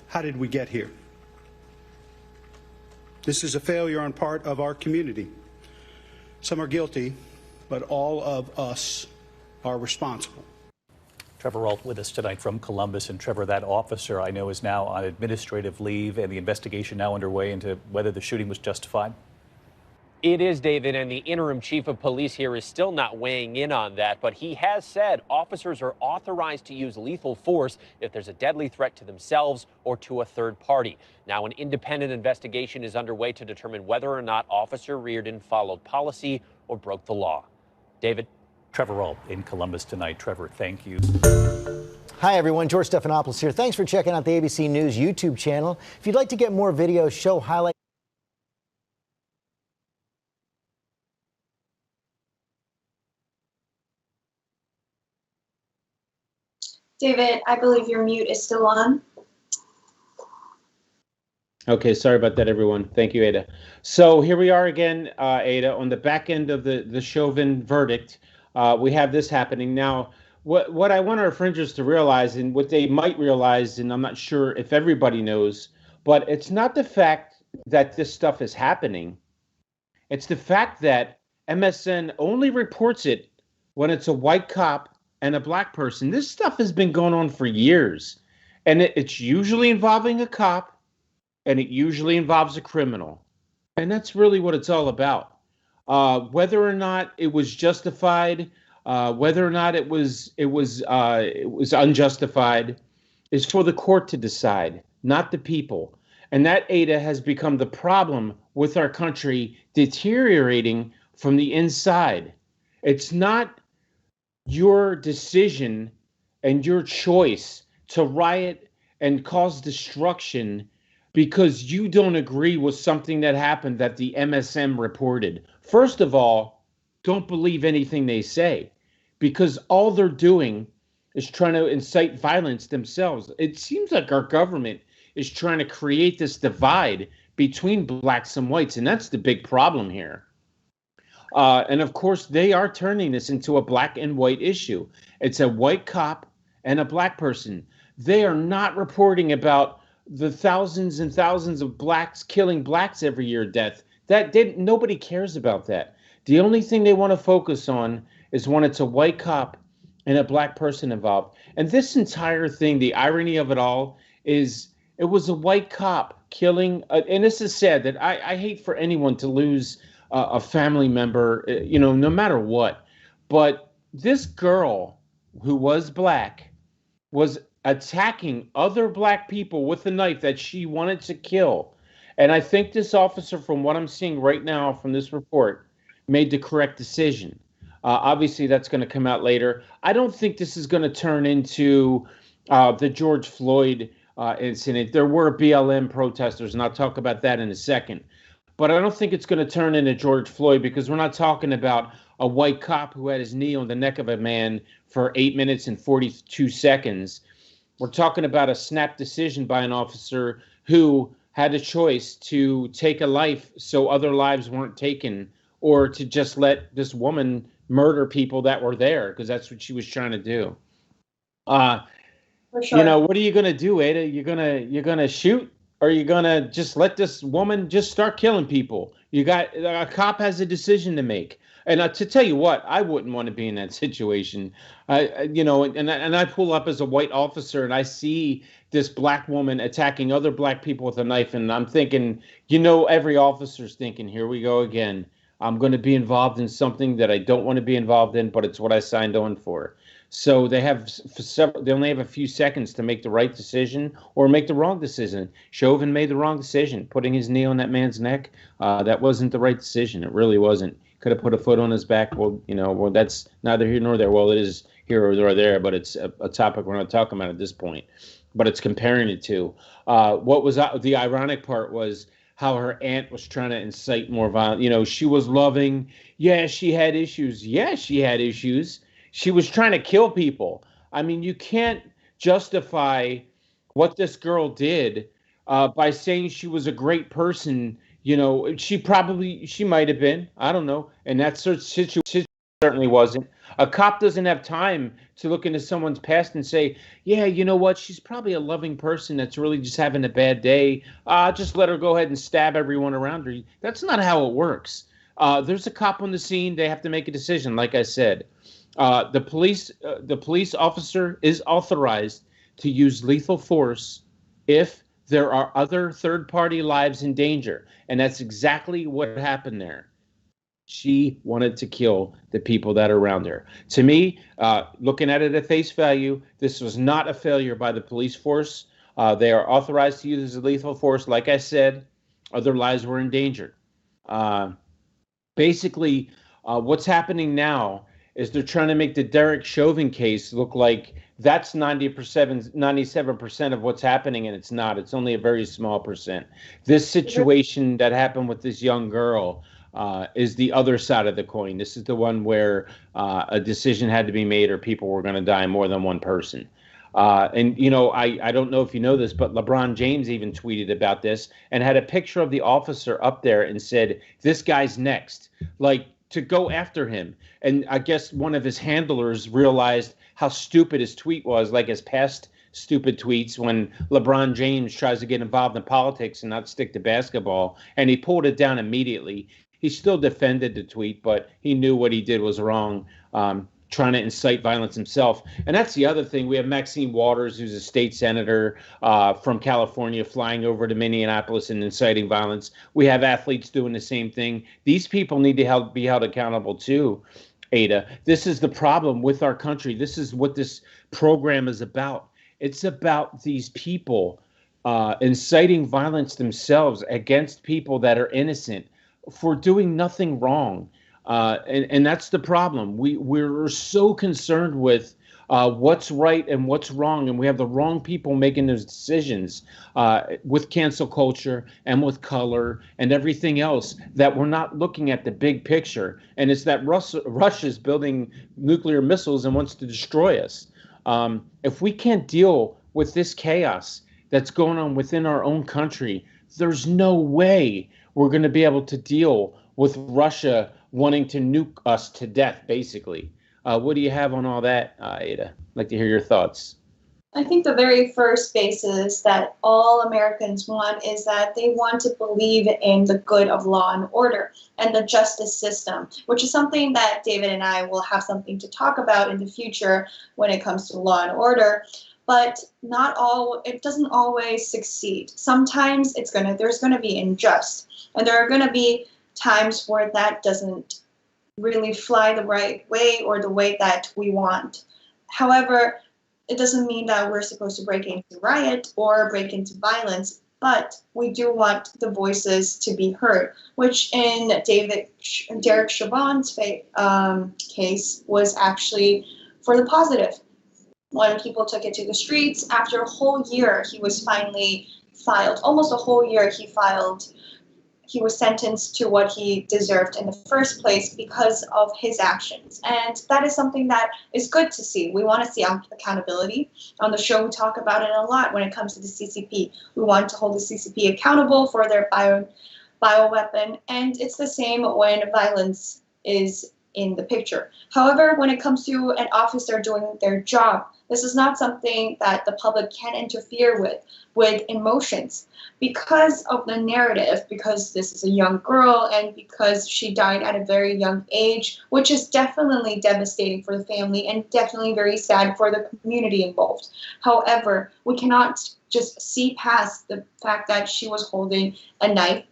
How did we get here? This is a failure on part of our community. Some are guilty, but all of us are responsible. Trevor Ault with us tonight from Columbus. And Trevor, that officer I know is now on administrative leave, and the investigation now underway into whether the shooting was justified. It is, David, and the interim chief of police here is still not weighing in on that, but he has said officers are authorized to use lethal force if there's a deadly threat to themselves or to a third party. Now, an independent investigation is underway to determine whether or not Officer Reardon followed policy or broke the law. David? Trevor Ault in Columbus tonight. Trevor, thank you. Hi, everyone. George Stephanopoulos here. Thanks for checking out the ABC News YouTube channel. If you'd like to get more videos, show highlights. David, I believe your mute is still on. Okay, sorry about that, everyone. Thank you, Ada. So here we are again, Ada, on the back end of the Chauvin verdict. We have this happening now. What I want our fringers to realize, and what they might realize, and I'm not sure if everybody knows, but it's not the fact that this stuff is happening. It's the fact that MSN only reports it when it's a white cop and a black person. This stuff has been going on for years, and it's usually involving a cop, and it usually involves a criminal, and that's really what it's all about. Whether or not it was justified, whether or not it was unjustified, is for the court to decide, not the people. And that, Ada, has become the problem with our country deteriorating from the inside. It's not your decision and your choice to riot and cause destruction because you don't agree with something that happened that the MSM reported. First of all, don't believe anything they say, because all they're doing is trying to incite violence themselves. It seems like our government is trying to create this divide between blacks and whites, and that's the big problem here. And of course, they are turning this into a black and white issue. It's a white cop and a black person. They are not reporting about the thousands and thousands of blacks killing blacks every year death. Nobody cares about that. The only thing they want to focus on is when it's a white cop and a black person involved. And this entire thing, the irony of it all is it was a white cop killing, and this is sad that I hate for anyone to lose a family member, no matter what. But this girl who was black was attacking other black people with a knife that she wanted to kill. And I think this officer, from what I'm seeing right now from this report, made the correct decision. Obviously, that's going to come out later. I don't think this is going to turn into the George Floyd incident. There were BLM protesters, and I'll talk about that in a second. But I don't think it's going to turn into George Floyd, because we're not talking about a white cop who had his knee on the neck of a man for 8 minutes and 42 seconds. We're talking about a snap decision by an officer who had a choice to take a life so other lives weren't taken, or to just let this woman murder people that were there, because that's what she was trying to do. For sure. You know, what are you going to do, Ada? You're going to shoot, or are you going to just let this woman just start killing people? A cop has a decision to make. And to tell you what, I wouldn't want to be in that situation. And I pull up as a white officer, and I see this black woman attacking other black people with a knife, and I'm thinking, every officer's thinking, here we go again. I'm going to be involved in something that I don't want to be involved in, but it's what I signed on for. So they only have a few seconds to make the right decision or make the wrong decision. Chauvin made the wrong decision, putting his knee on that man's neck. That wasn't the right decision. It really wasn't. Could have put a foot on his back. Well, that's neither here nor there. Well, it is here or there, but it's a topic we're not talking about at this point. But it's comparing it to. What was the ironic part was how her aunt was trying to incite more violence. She was loving. Yeah, she had issues. Yeah, she had issues. She was trying to kill people. I mean, you can't justify what this girl did by saying she was a great person. She might have been. I don't know. And that situation certainly wasn't. A cop doesn't have time to look into someone's past and say, yeah, you know what? She's probably a loving person that's really just having a bad day. Just let her go ahead and stab everyone around her. That's not how it works. There's a cop on the scene. They have to make a decision, like I said. The police officer is authorized to use lethal force if there are other third-party lives in danger. And that's exactly what happened there. She wanted to kill the people that are around her. To me, looking at it at face value, this was not a failure by the police force. They are authorized to use lethal force. Like I said, other lives were in danger. Basically, what's happening now is they're trying to make the Derek Chauvin case look like that's 97% of what's happening, and it's not. It's only a very small percent. This situation that happened with this young girl is the other side of the coin. This is the one where a decision had to be made or people were going to die, more than one person. I don't know if you know this, but LeBron James even tweeted about this and had a picture of the officer up there and said, this guy's next, like to go after him. And I guess one of his handlers realized how stupid his tweet was, like his past stupid tweets when LeBron James tries to get involved in politics and not stick to basketball. And he pulled it down immediately. He still defended the tweet, but he knew what he did was wrong, trying to incite violence himself. And that's the other thing. We have Maxine Waters, who's a state senator from California, flying over to Minneapolis and inciting violence. We have athletes doing the same thing. These people need to be held accountable too, Ada. This is the problem with our country. This is what this program is about. It's about these people inciting violence themselves against people that are innocent for doing nothing wrong. And that's the problem. We're so concerned with what's right and what's wrong, and we have the wrong people making those decisions with cancel culture and with color and everything else, that we're not looking at the big picture. And it's that Russia's building nuclear missiles and wants to destroy us. If we can't deal with this chaos that's going on within our own country, there's no way we're going to be able to deal with Russia wanting to nuke us to death, basically. What do you have on all that, Ada? I'd like to hear your thoughts. I think the very first basis that all Americans want is that they want to believe in the good of law and order and the justice system, which is something that David and I will have something to talk about in the future when it comes to law and order. But it doesn't always succeed. Sometimes there's going to be unjust, and there are going to be times where that doesn't really fly the right way or the way that we want. However, it doesn't mean that we're supposed to break into riot or break into violence but we do want the voices to be heard, which in Derek Chauvin's case was actually for the positive. When people took it to the streets, after a whole year, he was finally filed, almost a whole year he was sentenced to what he deserved in the first place because of his actions. And that is something that is good to see. We want to see accountability. On the show, we talk about it a lot when it comes to the CCP. We want to hold the CCP accountable for their bioweapon. And it's the same when violence is in the picture. However, when it comes to an officer doing their job, this is not something that the public can interfere with emotions. Because of the narrative, because this is a young girl and because she died at a very young age, which is definitely devastating for the family and definitely very sad for the community involved. However, we cannot just see past the fact that she was holding a knife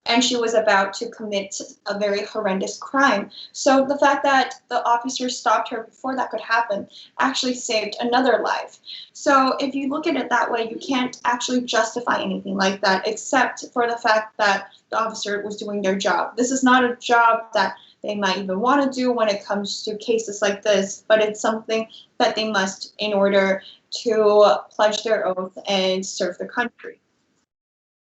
and she was about to commit a very horrendous crime. So the fact that the officer stopped her before that could happen actually saved another life. So if you look at it that way, you can't actually justify anything like that, except for the fact that the officer was doing their job. This is not a job that they might even want to do when it comes to cases like this, but it's something that they must in order to pledge their oath and serve the country.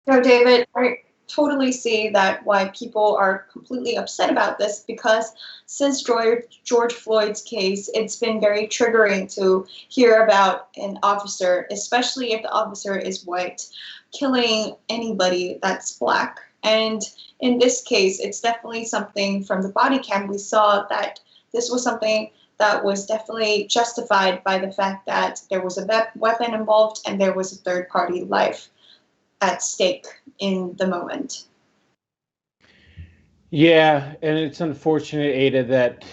So David, I totally see that why people are completely upset about this, because since George Floyd's case, it's been very triggering to hear about an officer, especially if the officer is white, killing anybody that's black. And in this case, it's definitely something from the body cam we saw that this was something that was definitely justified by the fact that there was a weapon involved and there was a third-party life at stake in the moment. Yeah, and it's unfortunate, Ada, that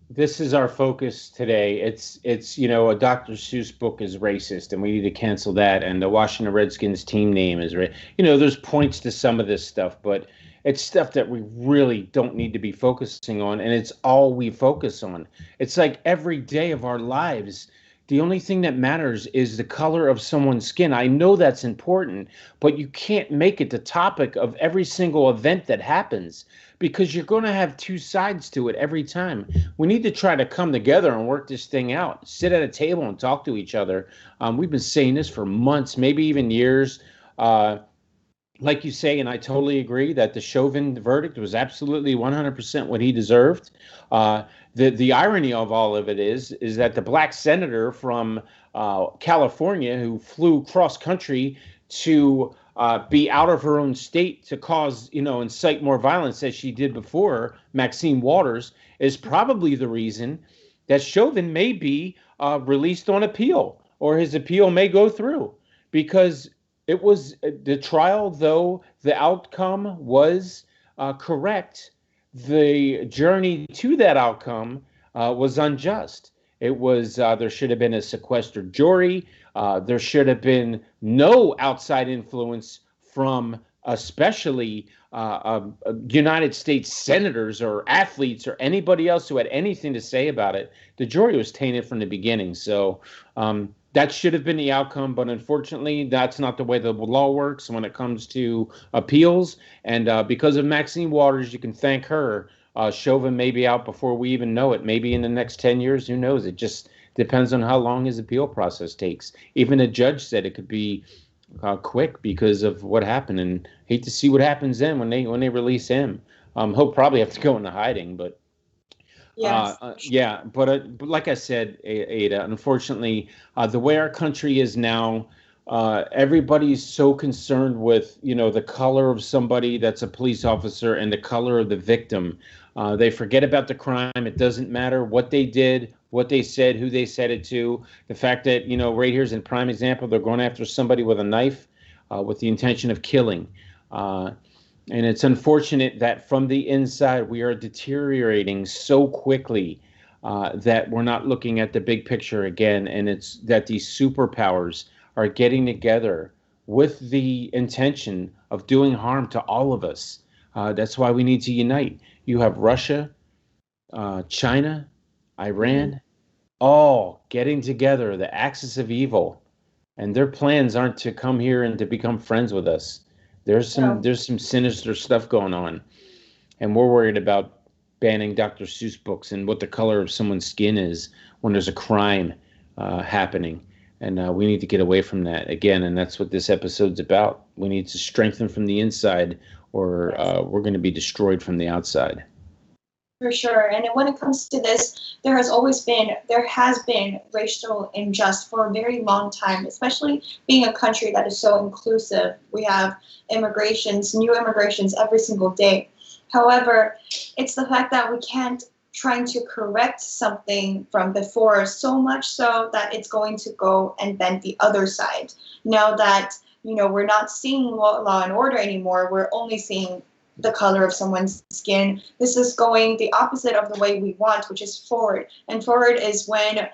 this is our focus today. It's a Dr. Seuss book is racist, and we need to cancel that. And the Washington Redskins team name is there's points to some of this stuff, but it's stuff that we really don't need to be focusing on, and it's all we focus on. It's like every day of our lives, the only thing that matters is the color of someone's skin. I know that's important, but you can't make it the topic of every single event that happens, because you're going to have two sides to it every time. We need to try to come together and work this thing out, sit at a table and talk to each other. We've been saying this for months, maybe even years. Like you say, and I totally agree that the Chauvin verdict was absolutely 100% what he deserved. The irony of all of it is that the black senator from California who flew cross country to be out of her own state to cause, incite more violence as she did before, Maxine Waters, is probably the reason that Chauvin may be released on appeal, or his appeal may go through, because it was the trial, though the outcome was correct, the journey to that outcome was unjust. It was there should have been a sequestered jury. There should have been no outside influence from especially United States senators or athletes or anybody else who had anything to say about it. The jury was tainted from the beginning. So that should have been the outcome, but unfortunately, that's not the way the law works when it comes to appeals. And because of Maxine Waters, you can thank her. Chauvin may be out before we even know it. Maybe in the next 10 years, who knows? It just depends on how long his appeal process takes. Even a judge said it could be quick because of what happened, and hate to see what happens then when they release him. He'll probably have to go into hiding, but yes. But like I said, Ada, unfortunately, the way our country is now, everybody's so concerned with the color of somebody that's a police officer and the color of the victim. They forget about the crime. It doesn't matter what they did, what they said, who they said it to. The fact that, right here's a prime example, they're going after somebody with a knife with the intention of killing. And it's unfortunate that from the inside, we are deteriorating so quickly that we're not looking at the big picture again. And it's that these superpowers are getting together with the intention of doing harm to all of us. That's why we need to unite. You have Russia, China, Iran, all getting together, the axis of evil, and their plans aren't to come here and to become friends with us. There's some sinister stuff going on, and we're worried about banning Dr. Seuss books and what the color of someone's skin is when there's a crime happening. And we need to get away from that again. And that's what this episode's about. We need to strengthen from the inside, or we're going to be destroyed from the outside. For sure. And when it comes to this, there has been racial injustice for a very long time, especially being a country that is so inclusive. We have new immigrations every single day. However, it's the fact that we can't trying to correct something from before so much so that it's going to go and bend the other side. Now that, we're not seeing law and order anymore, we're only seeing the color of someone's skin. This is going the opposite of the way we want, which is forward. And forward is when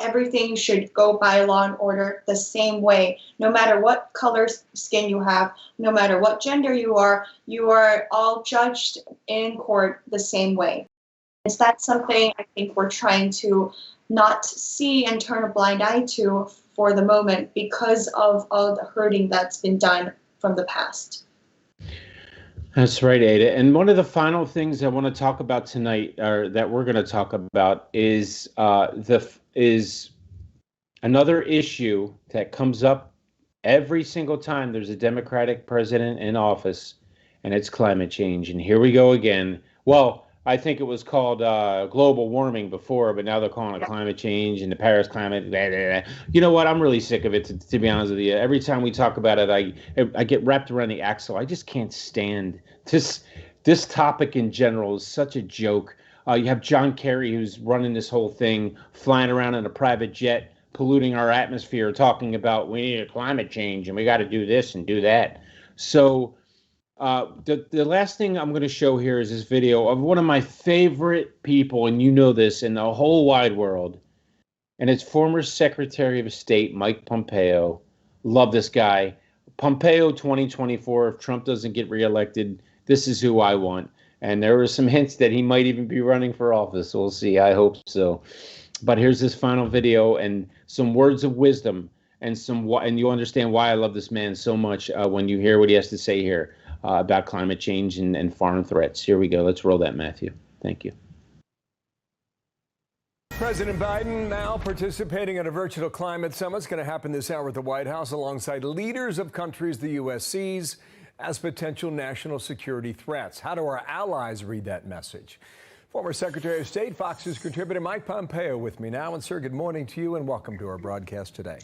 everything should go by law and order the same way. No matter what color skin you have, no matter what gender you are all judged in court the same way. Is that something I think we're trying to not see and turn a blind eye to for the moment because of all the hurting that's been done from the past? That's right, Ada. And one of the final things I want to talk about tonight, or that we're going to talk about, is another issue that comes up every single time there's a Democratic president in office, and it's climate change. And here we go again. Well, I think it was called global warming before, but now they're calling it climate change and the Paris climate. Blah, blah, blah. You know what? I'm really sick of it, to be honest with you. Every time we talk about it, I get wrapped around the axle. I just can't stand this topic in general. Is such a joke. You have John Kerry, who's running this whole thing, flying around in a private jet, polluting our atmosphere, talking about we need a climate change and we got to do this and do that. So the last thing I'm going to show here is this video of one of my favorite people, and you know this, in the whole wide world, and it's former Secretary of State Mike Pompeo. Love this guy. Pompeo 2024, if Trump doesn't get reelected, this is who I want. And there were some hints that he might even be running for office. We'll see. I hope so. But here's this final video and some words of wisdom, and you'll understand why I love this man so much when you hear what he has to say here about climate change and foreign threats. Here we go. Let's roll that, Matthew. Thank you. President Biden now participating in a virtual climate summit. It's going to happen this hour at the White House alongside leaders of countries the U.S. sees as potential national security threats. How do our allies read that message? Former Secretary of State, Fox News contributor Mike Pompeo with me now. And sir, good morning to you and welcome to our broadcast today.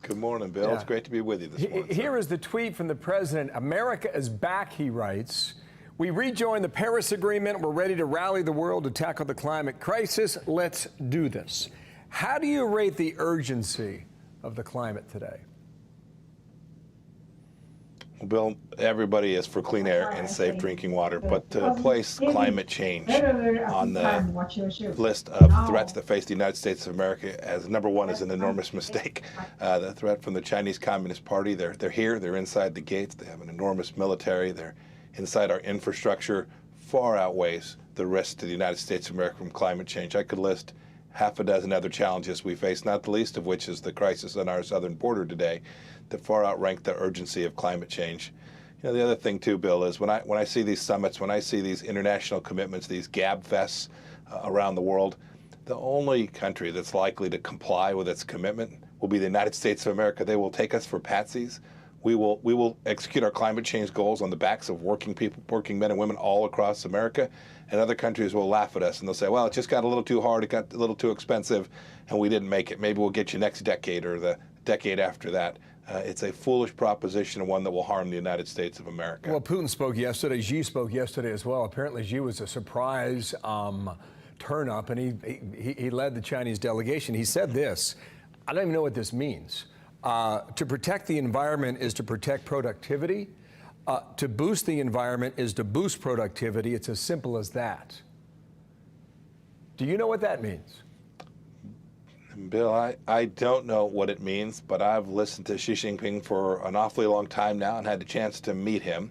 Good morning, Bill. Yeah. It's great to be with you this morning. Here is the tweet from the president. America is back, he writes. We rejoin the Paris Agreement. We're ready to rally the world to tackle the climate crisis. Let's do this. How do you rate the urgency of the climate today? Well, Bill, everybody is for clean air and safe drinking water, but to place climate change on the list of threats that face the United States of America as number one is an enormous mistake. The threat from the Chinese Communist Party, they're here, they're inside the gates, they have an enormous military, they're inside our infrastructure, far outweighs the risk to the United States of America from climate change. I could list half a dozen other challenges we face, not the least of which is the crisis on our southern border today, that far outrank the urgency of climate change. You know, the other thing too, Bill, is when I see these summits, when I see these international commitments, these gab fests around the world, the only country that's likely to comply with its commitment will be the United States of America. They will take us for patsies. We will execute our climate change goals on the backs of working people, working men and women all across America, and other countries will laugh at us and they'll say, well, it just got a little too hard, it got a little too expensive, and we didn't make it. Maybe we'll get you next decade or the decade after that. It's a foolish proposition and one that will harm the United States of America. Well, Putin spoke yesterday. Xi spoke yesterday as well. Apparently, Xi was a surprise turn up, and he led the Chinese delegation. He said this. I don't even know what this means. To protect the environment is to protect productivity. To boost the environment is to boost productivity. It's as simple as that. Do you know what that means? Bill, I don't know what it means, but I've listened to Xi Jinping for an awfully long time now and had the chance to meet him.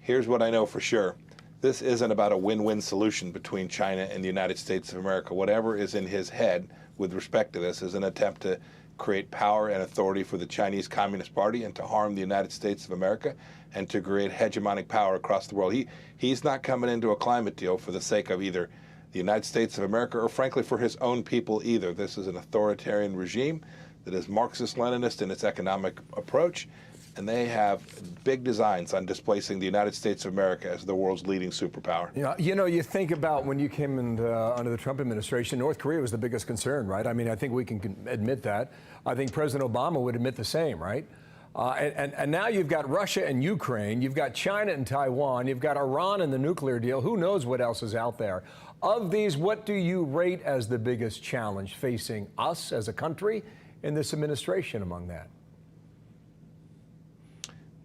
Here's what I know for sure. This isn't about a win-win solution between China and the United States of America. Whatever is in his head with respect to this is an attempt to create power and authority for the Chinese Communist Party and to harm the United States of America and to create hegemonic power across the world. He's not coming into a climate deal for the sake of either the United States of America or, frankly, for his own people either. This is an authoritarian regime that is Marxist-Leninist in its economic approach, and they have big designs on displacing the United States of America as the world's leading superpower. Yeah, you think about when you came in under the Trump administration, North Korea was the biggest concern, right? I mean, I think we can admit that. I think President Obama would admit the same, right? And now you've got Russia and Ukraine, you've got China and Taiwan, you've got Iran and the nuclear deal. Who knows what else is out there? Of these, what do you rate as the biggest challenge facing us as a country in this administration among that?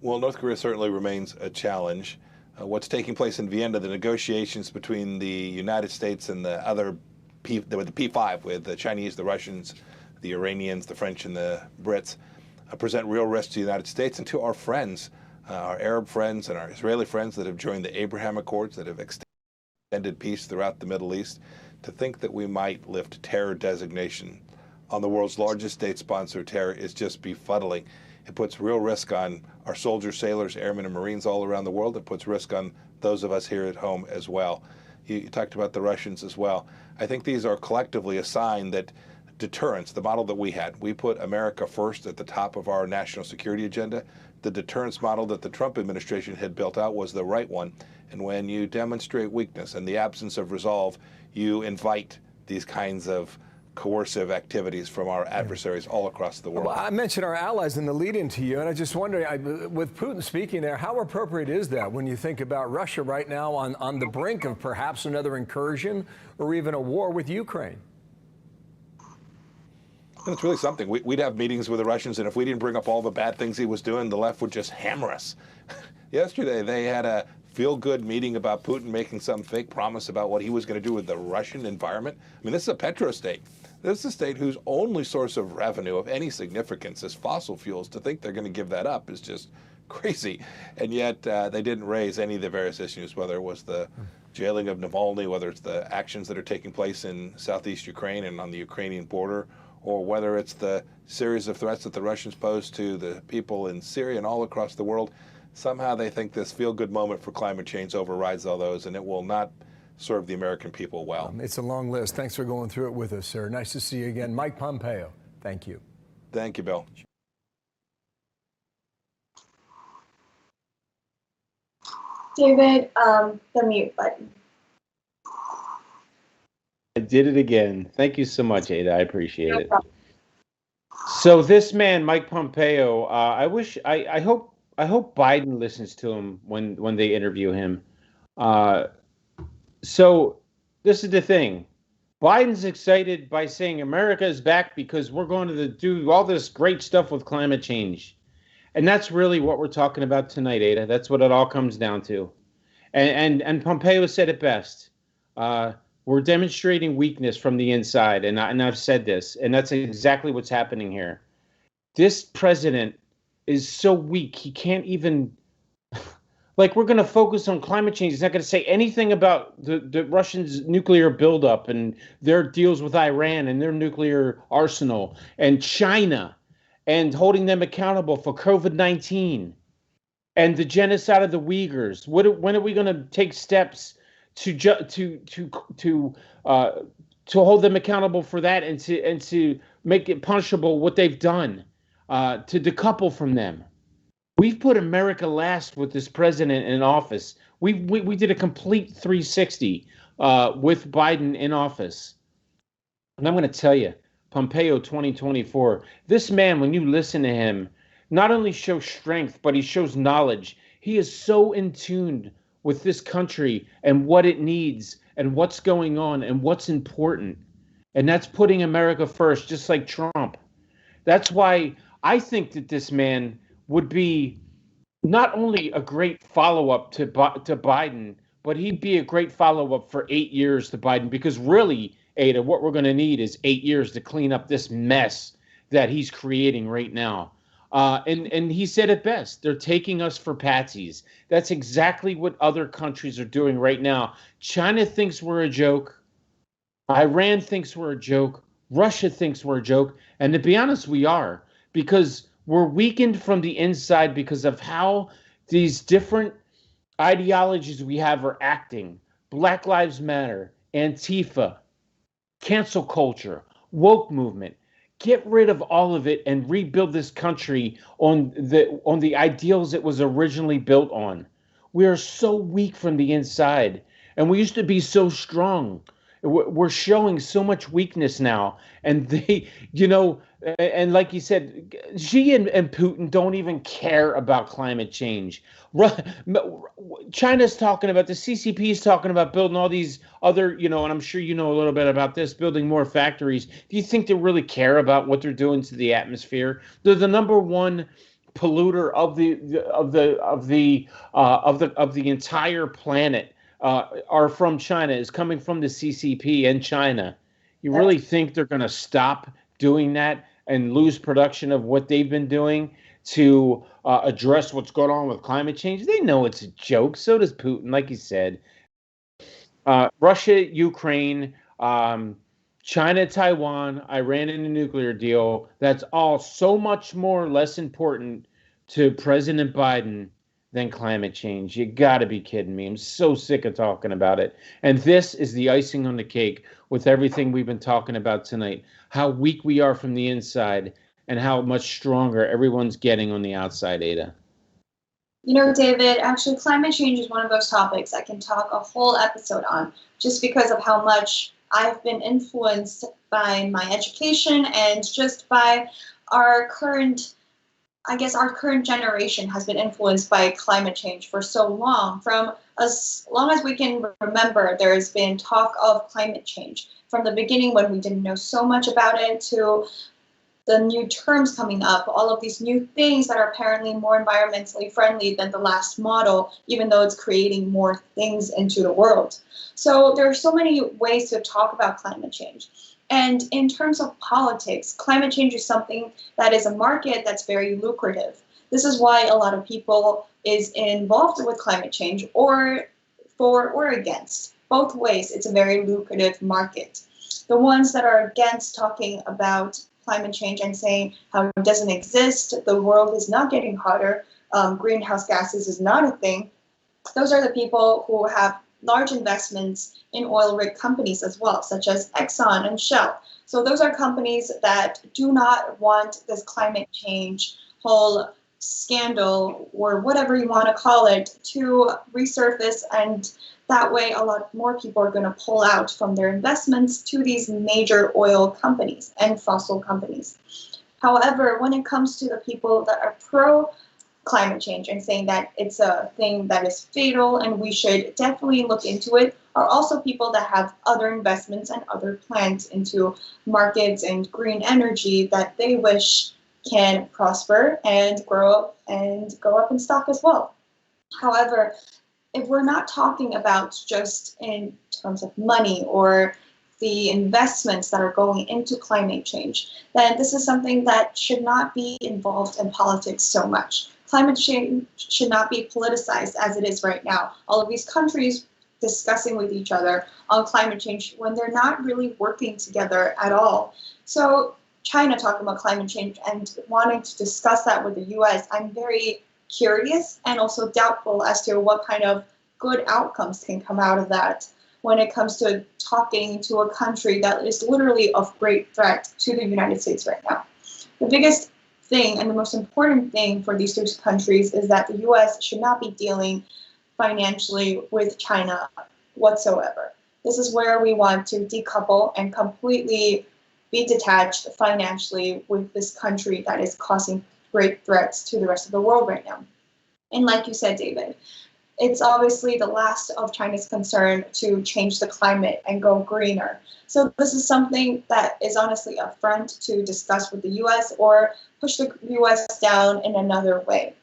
Well, North Korea certainly remains a challenge. What's taking place in Vienna, the negotiations between the United States and the other, the P5, with the Chinese, the Russians, the Iranians, the French, and the Brits, present real risks to the United States and to our friends, our Arab friends and our Israeli friends that have joined the Abraham Accords, that have extended peace throughout the Middle East. To think that we might lift terror designation on the world's largest state-sponsored terror is just befuddling. It puts real risk on our soldiers, sailors, airmen, and Marines all around the world. It puts risk on those of us here at home as well. You talked about the Russians as well. I think these are collectively a sign that deterrence, the model that we had, we put America first at the top of our national security agenda. The deterrence model that the Trump administration had built out was the right one. And when you demonstrate weakness and the absence of resolve, you invite these kinds of coercive activities from our adversaries all across the world. Well, I mentioned our allies in the lead-in to you, and I just wonder, with Putin speaking there, how appropriate is that when you think about Russia right now on the brink of perhaps another incursion or even a war with Ukraine? And it's really something. We'd have meetings with the Russians, and if we didn't bring up all the bad things he was doing, the left would just hammer us. Yesterday, they had a feel-good meeting about Putin making some fake promise about what he was going to do with the Russian environment. I mean, this is a petrostate. This is a state whose only source of revenue of any significance is fossil fuels. To think they're going to give that up is just crazy. And yet they didn't raise any of the various issues, whether it was the jailing of Navalny, whether it's the actions that are taking place in southeast Ukraine and on the Ukrainian border, or whether it's the series of threats that the Russians pose to the people in Syria and all across the world. Somehow they think this feel-good moment for climate change overrides all those, and it will not serve the American people well. It's a long list. Thanks for going through it with us, sir. Nice to see you again. Mike Pompeo, thank you. Thank you, Bill. David, the mute button. I did it again. Thank you so much, Ada. I appreciate it. problem. So this man, Mike Pompeo, I hope Biden listens to him when they interview him. So this is the thing. Biden's excited by saying America is back because we're going to do all this great stuff with climate change. And that's really what we're talking about tonight, Ada. That's what it all comes down to. And Pompeo said it best. We're demonstrating weakness from the inside, and I've said this, and that's exactly what's happening here. This president is so weak, he can't even, like, we're going to focus on climate change. He's not going to say anything about the Russians' nuclear buildup and their deals with Iran and their nuclear arsenal and China and holding them accountable for COVID-19 and the genocide of the Uyghurs. When are we going to take steps to hold them accountable for that and to make it punishable what they've done, to decouple from them? We've put America last with this president in office. We did a complete 360 with Biden in office. And I'm going to tell you, Pompeo 2024, this man, when you listen to him, not only shows strength, but he shows knowledge. He is so in tune with this country and what it needs and what's going on and what's important. And that's putting America first, just like Trump. That's why I think that this man would be not only a great follow-up to Biden, but he'd be a great follow-up for 8 years to Biden, because really, Ada, what we're going to need is 8 years to clean up this mess that he's creating right now. And he said it best. They're taking us for patsies. That's exactly what other countries are doing right now. China thinks we're a joke. Iran thinks we're a joke. Russia thinks we're a joke. And to be honest, we are, because we're weakened from the inside because of how these different ideologies we have are acting. Black Lives Matter, Antifa, cancel culture, woke movement. Get rid of all of it and rebuild this country on the ideals it was originally built on. We are so weak from the inside, and we used to be so strong. We're showing so much weakness now, and and like you said, Xi and Putin don't even care about climate change. China's talking about, the CCP is talking about building all these other, and I'm sure you know a little bit about this, building more factories. Do you think they really care about what they're doing to the atmosphere? They're the number one polluter of the entire planet. Are from China, is coming from the CCP and China. You really think they're going to stop doing that and lose production of what they've been doing to address what's going on with climate change? They know it's a joke. So does Putin, like you said. Russia, Ukraine, China, Taiwan, Iran, and a nuclear deal. That's all so much more less important to President Biden than climate change. You got to be kidding me. I'm so sick of talking about it. And this is the icing on the cake with everything we've been talking about tonight. How weak we are from the inside and how much stronger everyone's getting on the outside, Ada. David, actually, climate change is one of those topics I can talk a whole episode on, just because of how much I've been influenced by my education and just by our current generation has been influenced by climate change for so long. From as long as we can remember, there has been talk of climate change. From the beginning, when we didn't know so much about it, to the new terms coming up, all of these new things that are apparently more environmentally friendly than the last model, even though it's creating more things into the world. So there are so many ways to talk about climate change. And in terms of politics, climate change is something that is a market that's very lucrative. This is why a lot of people is involved with climate change, or for or against. Both ways, it's a very lucrative market. The ones that are against talking about climate change and saying how it doesn't exist, the world is not getting hotter, greenhouse gases is not a thing, those are the people who have large investments in oil rig companies as well, such as Exxon and Shell. So those are companies that do not want this climate change whole scandal, or whatever you want to call it, to resurface, and that way a lot more people are going to pull out from their investments to these major oil companies and fossil companies. However, when it comes to the people that are pro climate change and saying that it's a thing that is fatal and we should definitely look into it, are also people that have other investments and other plans into markets and green energy that they wish can prosper and grow and go up in stock as well. However, if we're not talking about just in terms of money or the investments that are going into climate change, then this is something that should not be involved in politics so much. Climate change should not be politicized as it is right now. All of these countries discussing with each other on climate change when they're not really working together at all. So China talking about climate change and wanting to discuss that with the US, I'm very curious and also doubtful as to what kind of good outcomes can come out of that when it comes to talking to a country that is literally of great threat to the United States right now. The biggest thing and the most important thing for these two countries is that the US should not be dealing financially with China whatsoever. This is where we want to decouple and completely be detached financially with this country that is causing great threats to the rest of the world right now. And like you said, David, it's obviously the last of China's concern to change the climate and go greener. So this is something that is honestly a front to discuss with the US or push the US down in another way.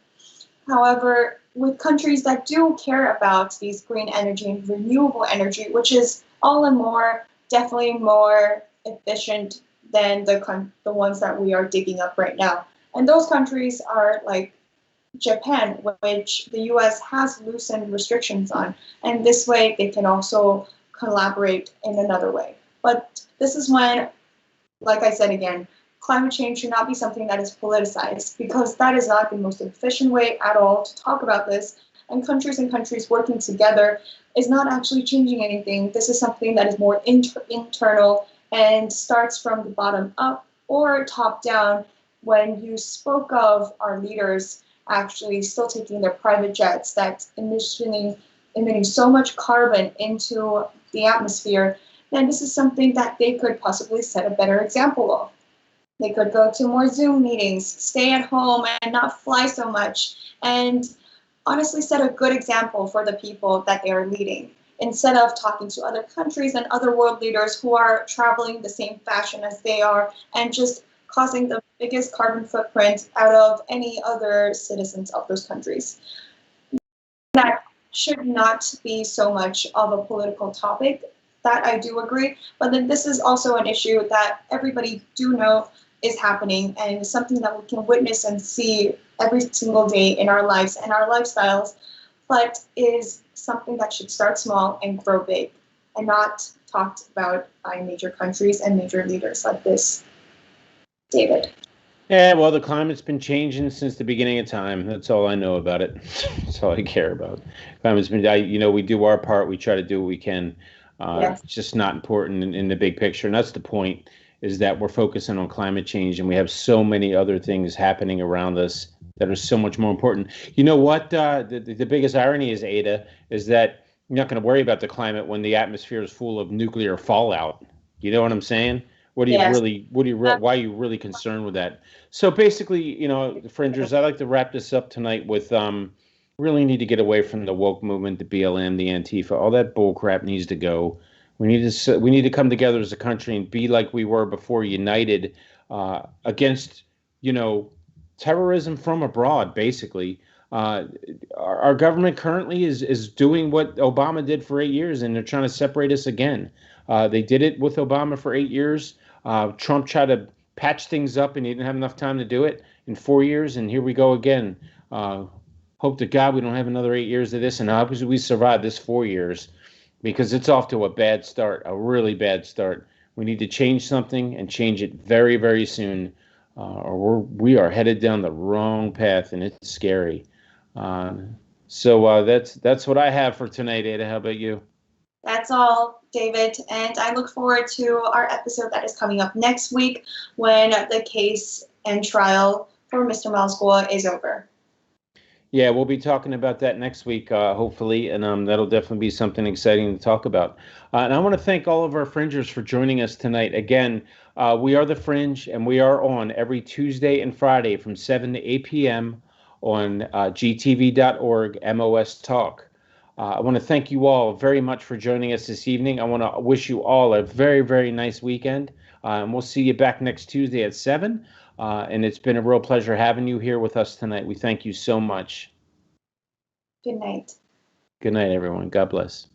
However, with countries that do care about these green energy and renewable energy, which is all in more, definitely more efficient than the ones that we are digging up right now. And those countries are like Japan, which the US has loosened restrictions on. And this way they can also collaborate in another way. But this is when like I said again, climate change should not be something that is politicized, because that is not the most efficient way at all to talk about this. And countries working together is not actually changing anything. This is something that is more internal and starts from the bottom up or top down. When you spoke of our leaders actually still taking their private jets that's emitting so much carbon into the atmosphere, then this is something that they could possibly set a better example of. They could go to more Zoom meetings, stay at home and not fly so much, and honestly set a good example for the people that they are leading, instead of talking to other countries and other world leaders who are traveling the same fashion as they are and just causing the biggest carbon footprint out of any other citizens of those countries. That should not be so much of a political topic. That I do agree, but then this is also an issue that everybody do know is happening, and something that we can witness and see every single day in our lives and our lifestyles, but is something that should start small and grow big, and not talked about by major countries and major leaders like this. David. Yeah, well, the climate's been changing since the beginning of time. That's all I know about it. That's all I care about. Climate's been, we do our part. We try to do what we can. Yes. It's just not important in the big picture. And that's the point, is that we're focusing on climate change, and we have so many other things happening around us that are so much more important. You know what? The biggest irony is, Ada, is that you're not going to worry about the climate when the atmosphere is full of nuclear fallout. You know what I'm saying? Why are you really concerned with that? So basically, Fringers, I'd like to wrap this up tonight with really need to get away from the woke movement, the BLM, the Antifa, all that bull crap needs to go. We need to come together as a country and be like we were before, united against, terrorism from abroad, basically. Our government currently is doing what Obama did for 8 years, and they're trying to separate us again. They did it with Obama for 8 years. Trump tried to patch things up, and he didn't have enough time to do it in 4 years, and here we go again. Hope to God we don't have another 8 years of this, and obviously we survive this 4 years, because it's off to a bad start, a really bad start. We need to change something, and change it very, very soon, or we are headed down the wrong path, and it's scary. So that's what I have for tonight, Ada. How about you? That's all, David, and I look forward to our episode that is coming up next week, when the case and trial for Mr. Malsgoa is over. Yeah, we'll be talking about that next week, hopefully, and that'll definitely be something exciting to talk about. And I want to thank all of our Fringers for joining us tonight. Again, we are The Fringe, and we are on every Tuesday and Friday from 7 to 8 p.m. on gtv.org, MOS Talk. I want to thank you all very much for joining us this evening. I want to wish you all a very, very nice weekend, and we'll see you back next Tuesday at 7. And it's been a real pleasure having you here with us tonight. We thank you so much. Good night. Good night, everyone. God bless.